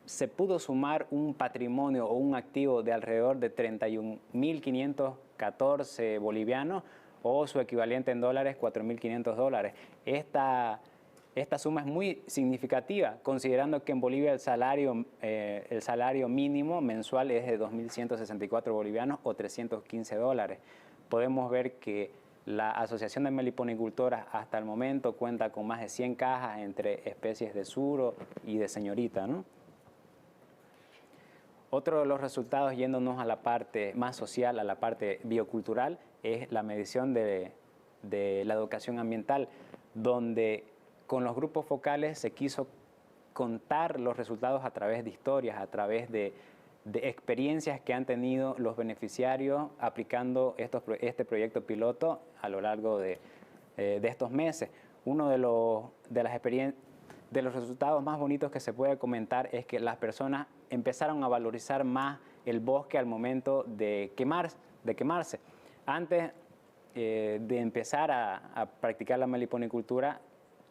se pudo sumar un patrimonio o un activo de alrededor de 31.514 bolivianos o su equivalente en dólares, 4.500 dólares. Esta suma es muy significativa, considerando que en Bolivia el salario mínimo mensual es de 2.164 bolivianos o 315 dólares. Podemos ver que la Asociación de Meliponicultoras hasta el momento cuenta con más de 100 cajas entre especies de suro y de señorita, ¿no? Otro de los resultados, yéndonos a la parte más social, a la parte biocultural, es la medición de la educación ambiental, donde con los grupos focales se quiso contar los resultados a través de historias, a través de experiencias que han tenido los beneficiarios aplicando este proyecto piloto a lo largo de estos meses. Uno de los resultados más bonitos que se puede comentar es que las personas empezaron a valorizar más el bosque al momento de quemarse. Antes de empezar a practicar la meliponicultura,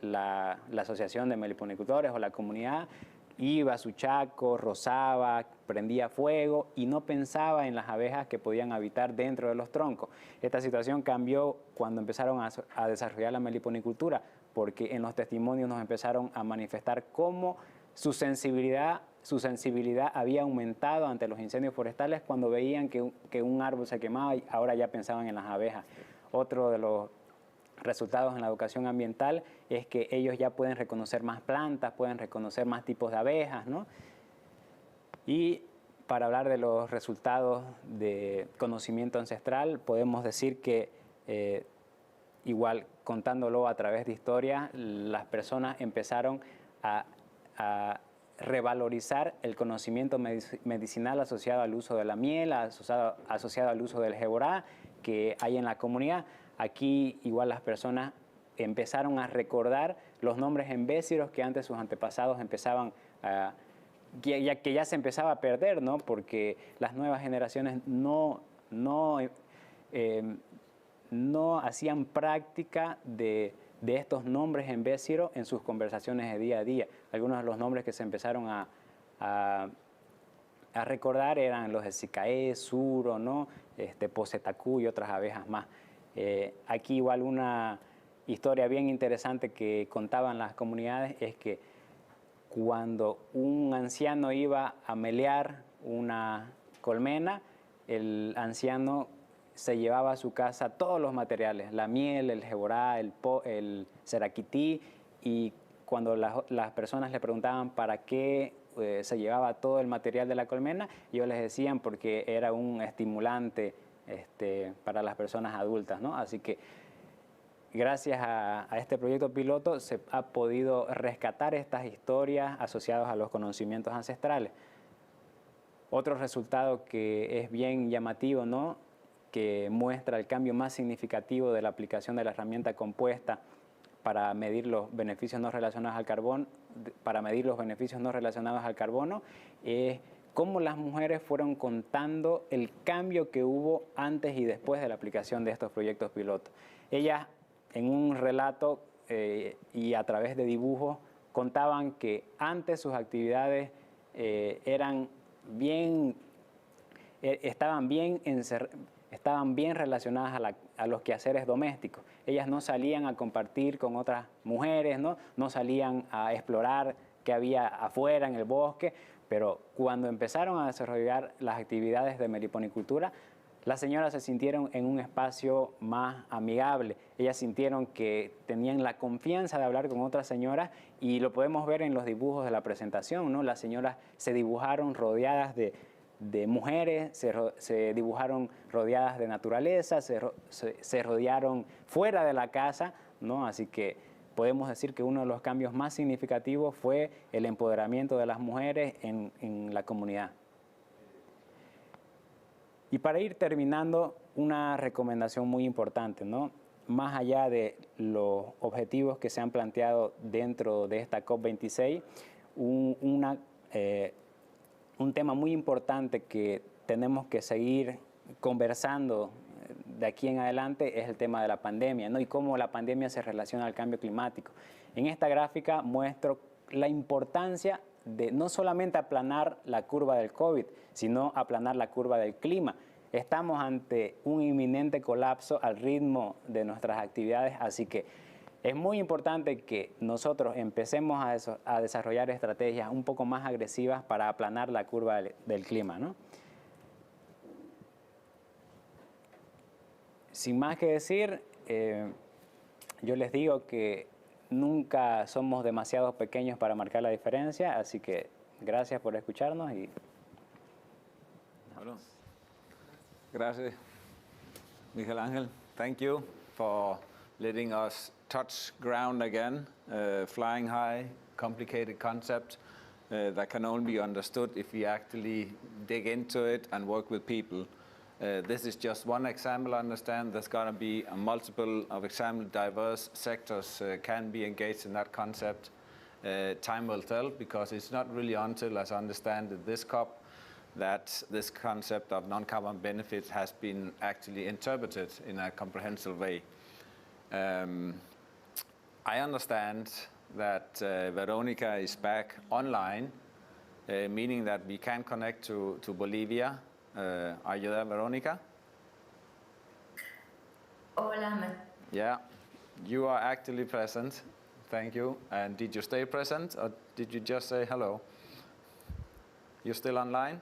la Asociación de Meliponicultores o la comunidad iba a su chaco, rozaba, prendía fuego y no pensaba en las abejas que podían habitar dentro de los troncos. Esta situación cambió cuando empezaron a desarrollar la meliponicultura, porque en los testimonios nos empezaron a manifestar cómo su sensibilidad había aumentado ante los incendios forestales cuando veían que un árbol se quemaba y ahora ya pensaban en las abejas. Otro de los resultados en la educación ambiental es que ellos ya pueden reconocer más plantas, pueden reconocer más tipos de abejas, ¿no? Y para hablar de los resultados de conocimiento ancestral, podemos decir que igual contándolo a través de historia, las personas empezaron a revalorizar el conocimiento medicinal asociado al uso de la miel, asociado al uso del jeborá que hay en la comunidad. Aquí igual las personas empezaron a recordar los nombres embécidos que antes sus antepasados empezaban que ya se empezaba a perder, ¿no? Porque las nuevas generaciones no hacían práctica de estos nombres embécidos en sus conversaciones de día a día. Algunos de los nombres que se empezaron a recordar eran los de Sicaé, Suro, ¿no? Posetacú y otras abejas más. Aquí igual una historia bien interesante que contaban las comunidades es que cuando un anciano iba a melear una colmena, el anciano se llevaba a su casa todos los materiales, la miel, el jeborá, el seraquití, y cuando las personas le preguntaban para qué se llevaba todo el material de la colmena, ellos les decían porque era un estimulante para las personas adultas, ¿no? Así que gracias a este proyecto piloto se ha podido rescatar estas historias asociadas a los conocimientos ancestrales. Otro resultado que es bien llamativo, ¿no?, que muestra el cambio más significativo de la aplicación de la herramienta compuesta para medir los beneficios no relacionados al carbono, es cómo las mujeres fueron contando el cambio que hubo antes y después de la aplicación de estos proyectos pilotos. Ellas, en un relato y a través de dibujos, contaban que antes sus actividades estaban bien relacionadas a los quehaceres domésticos. Ellas no salían a compartir con otras mujeres, no salían a explorar qué había afuera en el bosque, pero cuando empezaron a desarrollar las actividades de meliponicultura, las señoras se sintieron en un espacio más amigable. Ellas sintieron que tenían la confianza de hablar con otras señoras y lo podemos ver en los dibujos de la presentación, ¿no? Las señoras se dibujaron rodeadas de mujeres, se dibujaron rodeadas de naturaleza, se rodearon fuera de la casa, ¿no? Así que podemos decir que uno de los cambios más significativos fue el empoderamiento de las mujeres en la comunidad. Y para ir terminando, una recomendación muy importante, ¿no? Más allá de los objetivos que se han planteado dentro de esta COP26, un tema muy importante que tenemos que seguir conversando de aquí en adelante es el tema de la pandemia, ¿no? Y cómo la pandemia se relaciona al cambio climático. En esta gráfica muestro la importancia de no solamente aplanar la curva del COVID, sino aplanar la curva del clima. Estamos ante un inminente colapso al ritmo de nuestras actividades, así que es muy importante que nosotros empecemos a desarrollar estrategias un poco más agresivas para aplanar la curva del clima, ¿no? Sin más que decir, yo les digo que nunca somos demasiado pequeños para marcar la diferencia, así que gracias por escucharnos y... Bueno, gracias, Miguel Ángel. Thank you for letting us touch ground again, flying high, complicated concept that can only be understood if we actually dig into it and work with people. This is just one example. I understand there's going to be a multiple of example. Diverse sectors can be engaged in that concept. Time will tell, because it's not really until, as I understand it, this COP, that this concept of non-carbon benefits has been actually interpreted in a comprehensive way. I understand that Veronica is back online, meaning that we can connect to Bolivia. Are you there, Veronica? Hola. Yeah, you are actively present. Thank you. And did you stay present, or did you just say hello? You're still online?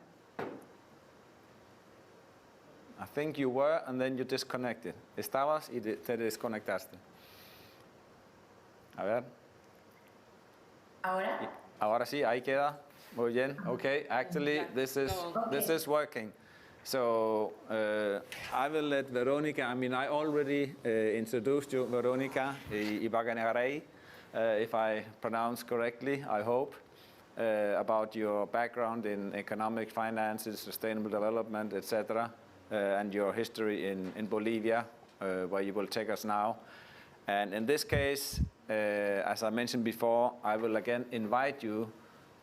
I think you were, and then you disconnected. Estabas y te desconectaste. A ver. ¿Ahora? Ahora sí, ahí queda. Muy bien. Okay. Actually, this is working. So I will let Veronica. I mean, I already introduced you, Veronica Ibaganarey, if I pronounce correctly, I hope, about your background in economic finances, sustainable development, etc., and your history in Bolivia, where you will take us now. And in this case, as I mentioned before, I will again invite you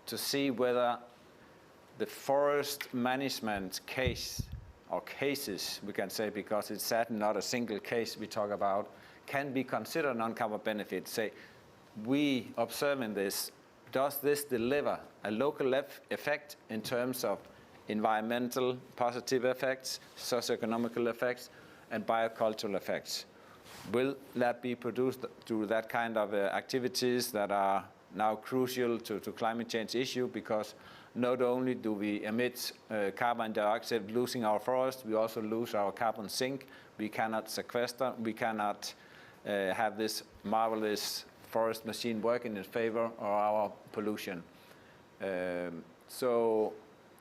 to see whether the forest management case, or cases, we can say, because it's certainly not a single case we talk about, can be considered non-carbon benefits. Say, we observing this, does this deliver a local effect in terms of environmental positive effects, socioeconomical effects, and biocultural effects? Will that be produced through that kind of activities that are now crucial to climate change issue? Because not only do we emit carbon dioxide losing our forest, we also lose our carbon sink. We cannot sequester, we cannot have this marvelous forest machine working in favor of our pollution. So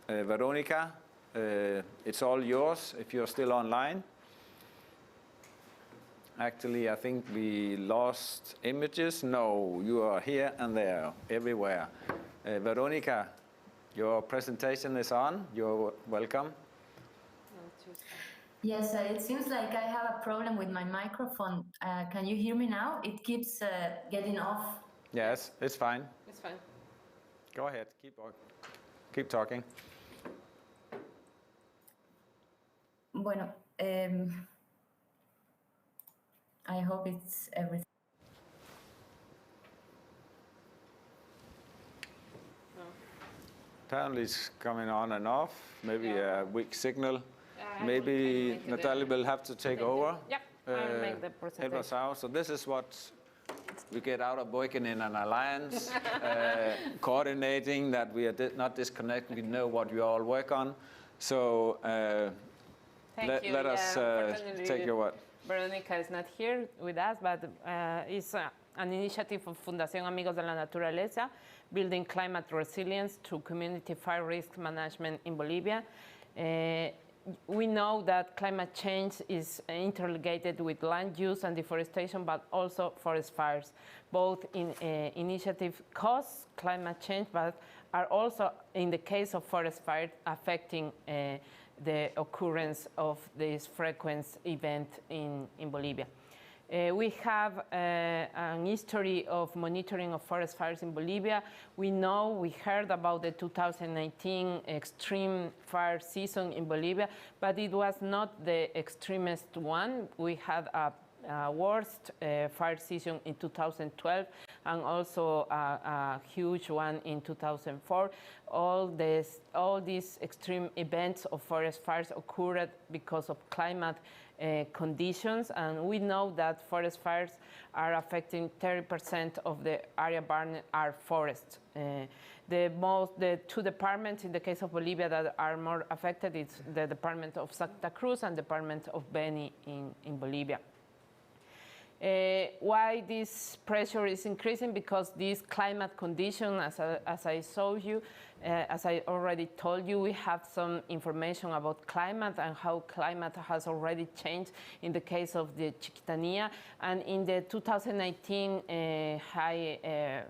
Veronica, it's all yours if you're still online. Actually, I think we lost images. No, you are here and there, everywhere. Veronica, your presentation is on. You're welcome. Yes, it seems like I have a problem with my microphone. Can you hear me now? It keeps getting off. Yes, it's fine. It's fine. Go ahead, keep talking. Bueno, I hope it's everything. Apparently it's coming on and off, maybe a weak signal. Maybe Natalia will have to take over. Yep, I'll make the presentation. So this is what we get out of working in an alliance, coordinating that we are not disconnected, we know what we all work on. So let us take your word. Veronica is not here with us, but it's an initiative of Fundación Amigos de la Naturaleza, building climate resilience through community fire risk management in Bolivia. We know that climate change is interrelated with land use and deforestation, but also forest fires. Both in initiative cause climate change, but are also, in the case of forest fire, affecting the occurrence of this frequent event in Bolivia. We have an history of monitoring of forest fires in Bolivia. We heard about the 2019 extreme fire season in Bolivia, but it was not the extremest one. We had a worst fire season in 2012 and also a huge one in 2004. All these extreme events of forest fires occurred because of climate conditions, and we know that forest fires are affecting 30% of the area burned are forests. The two departments in the case of Bolivia that are more affected is the Department of Santa Cruz and Department of Beni in Bolivia. Why this pressure is increasing? Because this climate condition, as I showed you, as I already told you, we have some information about climate and how climate has already changed in the case of the Chiquitania. And in the 2019 high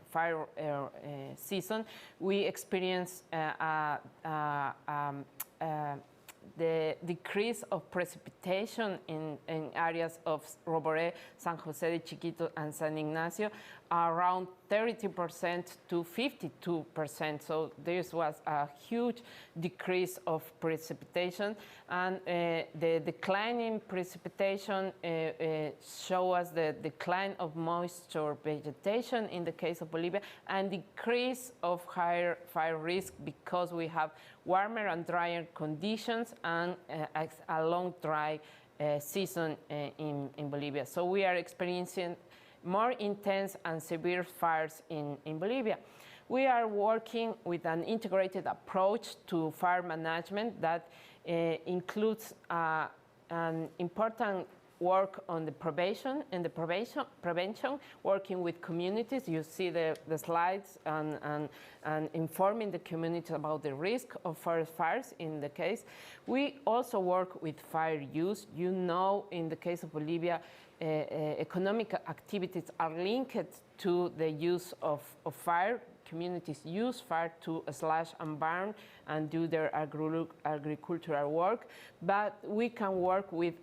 fire season, we experienced the decrease of precipitation in areas of Roboré, San José de Chiquito, and San Ignacio around 30% to 52%. So this was a huge decrease of precipitation. And the decline in precipitation show us the decline of moisture vegetation in the case of Bolivia and decrease of higher fire risk because we have warmer and drier conditions and a long dry season in Bolivia. So we are experiencing more intense and severe fires in Bolivia. We are working with an integrated approach to fire management that includes an important work on the prevention, working with communities. You see the slides and informing the community about the risk of forest fires in the case. We also work with fire use. You know, in the case of Bolivia, economic activities are linked to the use of fire. Communities use fire to slash and burn and do their agricultural work, but we can work with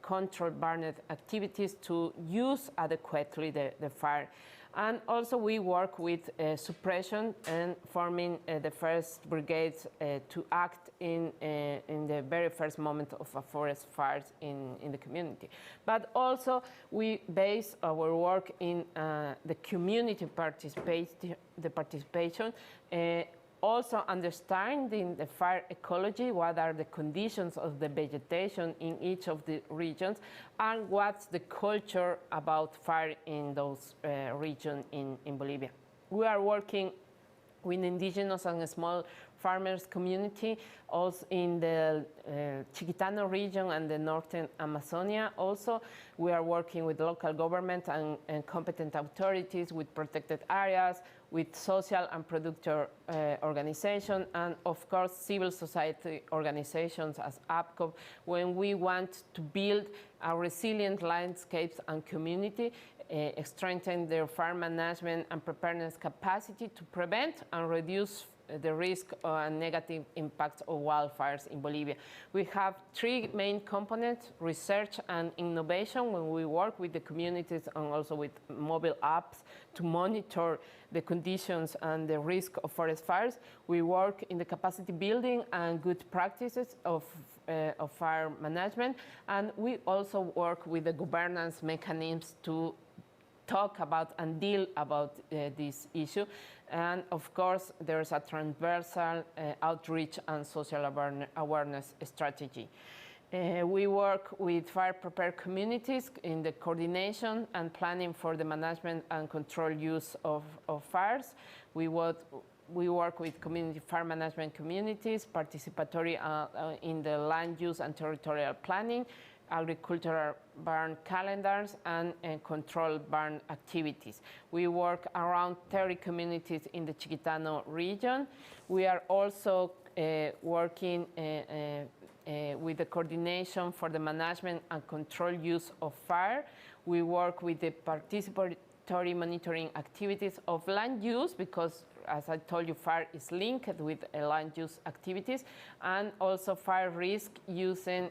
controlled burning activities to use adequately the fire. And also we work with suppression and forming the first brigades to act in the very first moment of a forest fire in the community. But also we base our work in the community participation, also understanding the fire ecology, what are the conditions of the vegetation in each of the regions, and what's the culture about fire in those regions in Bolivia. We are working with indigenous and small farmers community, also in the Chiquitano region and the northern Amazonia. Also, we are working with local government and competent authorities, with protected areas, with social and producer organizations, and of course civil society organizations as APCO, when we want to build a resilient landscapes and community, strengthen their farm management and preparedness capacity to prevent and reduce the risk and negative impact of wildfires in Bolivia. We have three main components: research and innovation, when we work with the communities and also with mobile apps to monitor the conditions and the risk of forest fires. We work in the capacity building and good practices of fire management, and we also work with the governance mechanisms to talk about and deal about this issue. And of course, there's a transversal outreach and social awareness strategy. We work with fire-prepared communities in the coordination and planning for the management and control use of fires. We work with community fire management communities, participatory in the land use and territorial planning, agricultural burn calendars, and control burn activities. We work around 30 communities in the Chiquitano region. We are also working with the coordination for the management and control use of fire. We work with the participatory monitoring activities of land use, because as I told you, fire is linked with land use activities, and also fire risk using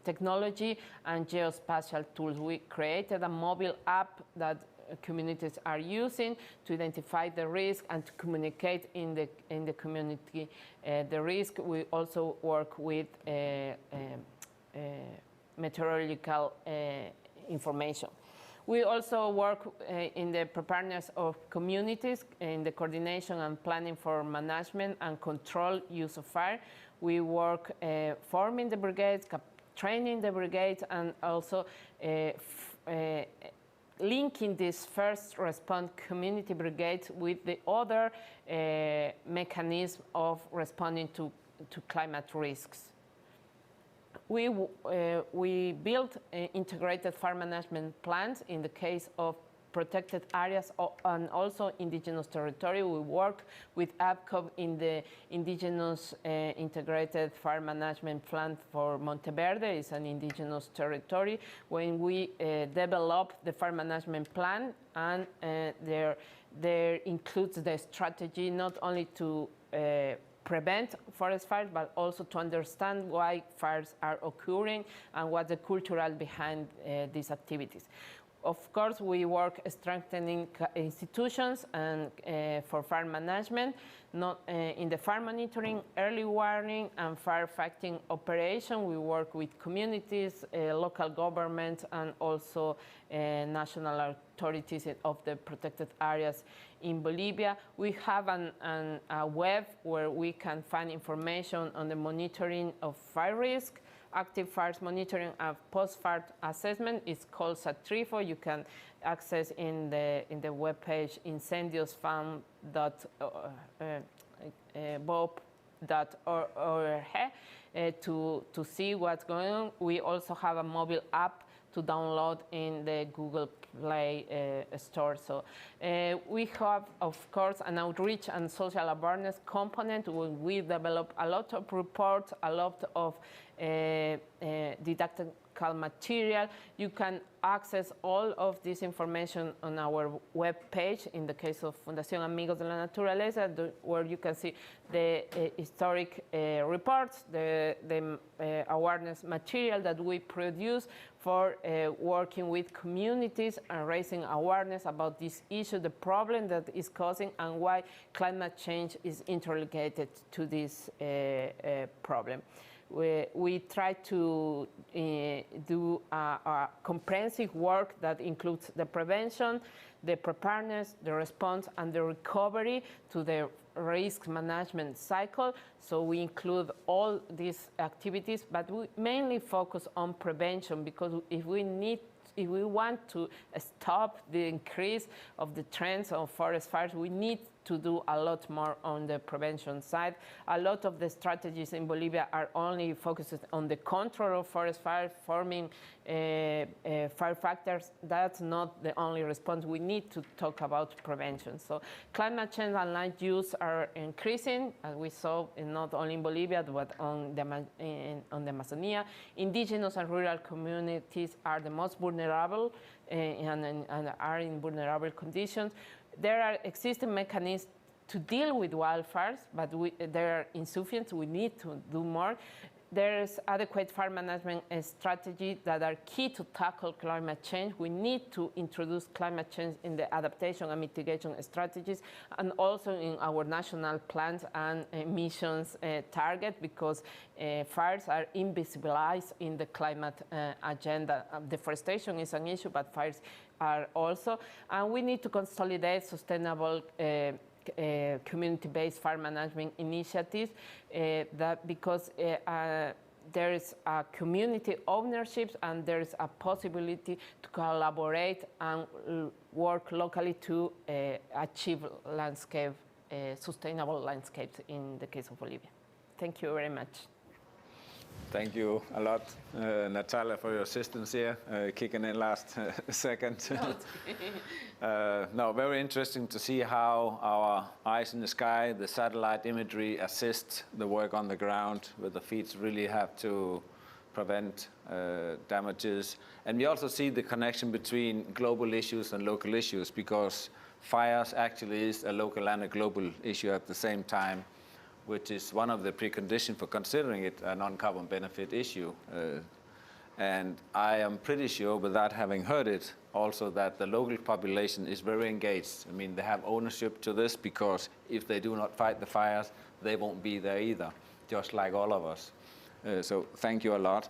technology and geospatial tools. We created a mobile app that communities are using to identify the risk and to communicate in the community the risk. We also work with meteorological information. We also work in the preparedness of communities, in the coordination and planning for management and control use of fire. We work forming the brigades, training the brigades, and also linking this first response community brigades with the other mechanism of responding to climate risks. We built integrated fire management plans in the case of protected areas and also indigenous territory. We work with APCO in the indigenous integrated fire management plan for Monteverde. It's an indigenous territory. When we develop the fire management plan, and there includes the strategy not only to prevent forest fires, but also to understand why fires are occurring and what's the cultural behind these activities. Of course, we work strengthening institutions and for fire management, not in the fire monitoring, early warning, and firefighting operation. We work with communities, local government, and also national authorities of the protected areas in Bolivia. We have a web where we can find information on the monitoring of fire risk, active fires monitoring, and post-fire assessment. It's called SATRIFO. You can access in the webpage incendiosfund.bob.org to see what's going on. We also have a mobile app to download in the Google Play store. So we have, of course, an outreach and social awareness component where we develop a lot of reports, a lot of didactical material. You can access all of this information on our web page, in the case of Fundación Amigos de la Naturaleza, where you can see the historic reports, the awareness material that we produce for working with communities and raising awareness about this issue, the problem that is causing, and why climate change is interrelated to this problem. We try to do a comprehensive work that includes the prevention, the preparedness, the response, and the recovery to the risk management cycle. So we include all these activities, but we mainly focus on prevention, because if we want to stop the increase of the trends of forest fires, we need to do a lot more on the prevention side. A lot of the strategies in Bolivia are only focused on the control of forest fires, forming fire factors. That's not the only response. We need to talk about prevention. So climate change and land use are increasing, as we saw not only in Bolivia, but on the Amazonia. Indigenous and rural communities are the most vulnerable and are in vulnerable conditions. There are existing mechanisms to deal with wildfires, but they are insufficient. We need to do more. There's adequate fire management strategies that are key to tackle climate change. We need to introduce climate change in the adaptation and mitigation strategies, and also in our national plans and emissions target, because fires are invisibilized in the climate agenda. Deforestation is an issue, but fires are also. And we need to consolidate sustainable community-based fire management initiatives, because there is a community ownership and there is a possibility to collaborate and work locally to achieve landscape, sustainable landscapes in the case of Bolivia. Thank you very much. Thank you a lot, Natalia, for your assistance here, kicking in last second. No, very interesting to see how our eyes in the sky, the satellite imagery assist the work on the ground, where the feet really have to prevent damages. And we also see the connection between global issues and local issues, because fires actually is a local and a global issue at the same time, which is one of the preconditions for considering it a non-carbon benefit issue. And I am pretty sure, without having heard it, also that the local population is very engaged. I mean, they have ownership to this, because if they do not fight the fires, they won't be there either, just like all of us. So thank you a lot.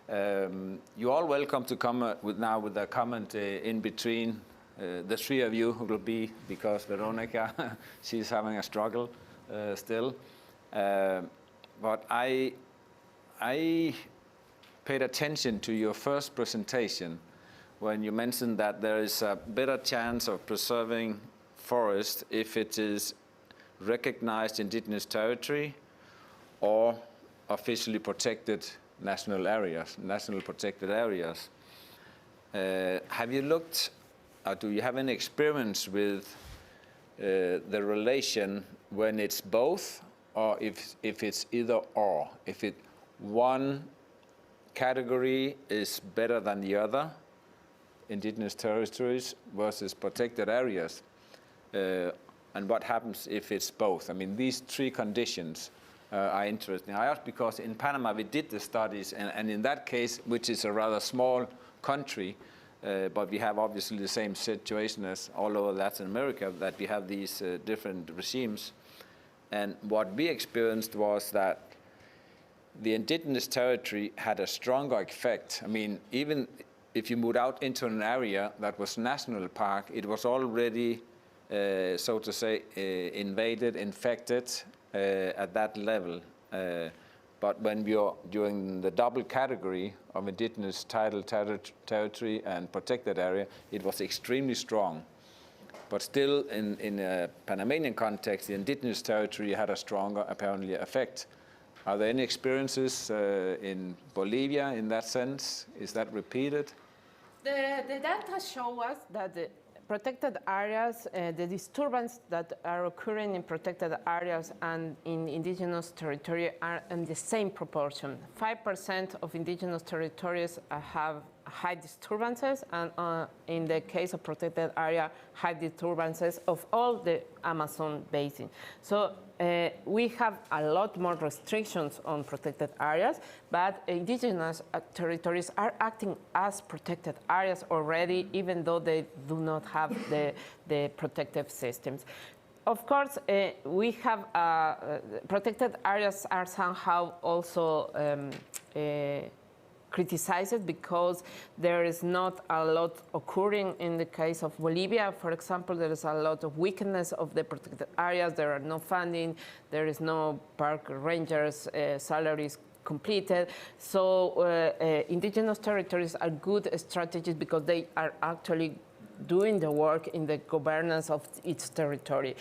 You're all welcome to come with a comment in between. The three of you will be, because Veronica, she's having a struggle still. But I paid attention to your first presentation when you mentioned that there is a better chance of preserving forest if it is recognized indigenous territory or officially protected national areas, national protected areas. Have you looked, or do you have any experience with the relation when it's both, or if it's either or, if one category is better than the other, indigenous territories versus protected areas, and what happens if it's both? I mean, these three conditions are interesting. I ask because in Panama we did the studies, and in that case, which is a rather small country, but we have obviously the same situation as all over Latin America, that we have these different regimes. And what we experienced was that the indigenous territory had a stronger effect. I mean, even if you moved out into an area that was national park, it was already, so to say, invaded, infected at that level. But when you're doing the double category of indigenous tidal territory and protected area, it was extremely strong. But still, in a Panamanian context, the indigenous territory had a stronger, apparently, effect. Are there any experiences in Bolivia in that sense? Is that repeated? The data show us that the protected areas, the disturbance that are occurring in protected areas and in indigenous territory are in the same proportion. 5% of indigenous territories have high disturbances, and in the case of protected area, high disturbances of all the Amazon basin. So we have a lot more restrictions on protected areas, but indigenous territories are acting as protected areas already, even though they do not have the protective systems. Of course, we have protected areas are somehow also criticized because there is not a lot occurring in the case of Bolivia. For example, there is a lot of weakness of the protected areas. There are no funding. There is no park rangers' salaries completed. So indigenous territories are good strategies because they are actually doing the work in the governance of its territory.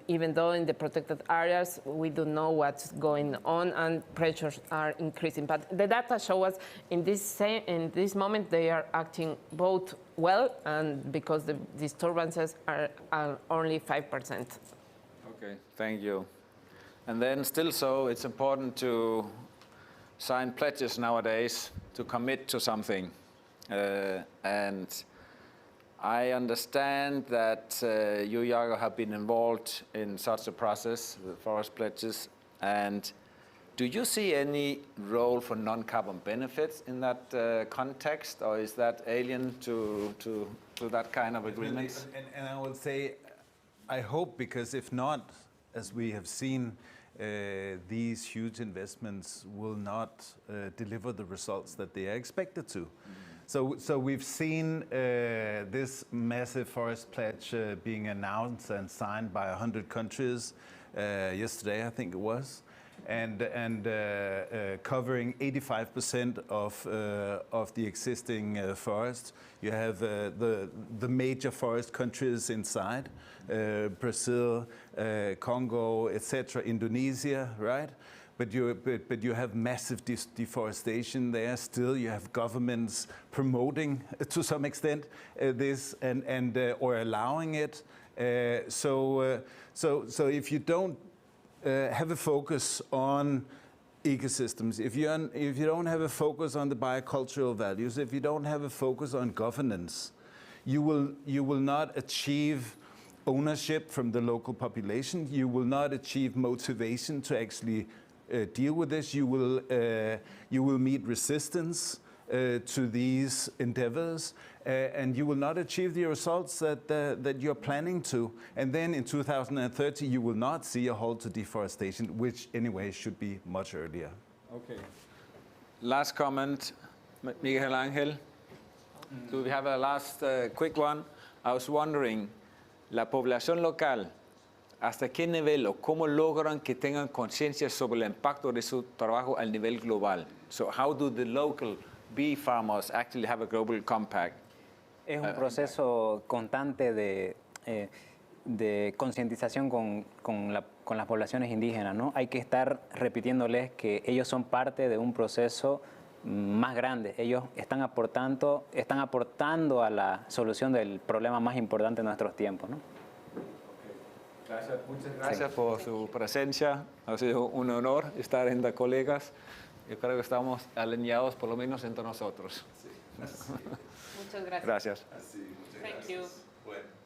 Even though in the protected areas, we don't know what's going on and pressures are increasing. But the data show us in this moment, they are acting both well and because the disturbances are only 5%. Okay, thank you. And then still so, it's important to sign pledges nowadays to commit to something. And I understand that you, Jago, have been involved in such a process, the forest pledges. And do you see any role for non-carbon benefits in that context, or is that alien to that kind of agreements? And I would say, I hope, because if not, as we have seen, these huge investments will not deliver the results that they are expected to. So we've seen this massive forest pledge being announced and signed by 100 countries yesterday, I think it was, and covering 85% of the existing forest. You have the major forest countries inside, Brazil, Congo, etc., Indonesia, right? But you have massive deforestation there still. You have governments promoting, to some extent, this and or allowing it. So if you don't have a focus on ecosystems, if you don't have a focus on the biocultural values, if you don't have a focus on governance, you will not achieve ownership from the local population. You will not achieve motivation to actually deal with this. You will meet resistance to these endeavors, and you will not achieve the results that you're planning to. And then in 2030, you will not see a halt to deforestation, which anyway should be much earlier. Okay. Last comment, Miguel Angel. Do we have a last quick one? I was wondering, la población local, ¿hasta qué nivel o cómo logran que tengan conciencia sobre el impacto de su trabajo al nivel global? So how do the local bee farmers actually have a global compact? Es un proceso constante de concientización con las poblaciones indígenas, ¿no? Hay que estar repitiéndoles que ellos son parte de un proceso más grande. Ellos están aportando a la solución del problema más importante de nuestros tiempos, ¿no? Gracias, muchas gracias por su presencia. Ha sido un honor estar entre colegas. Yo creo que estamos alineados, por lo menos entre nosotros. Muchas gracias. Gracias. Thank you. Bueno.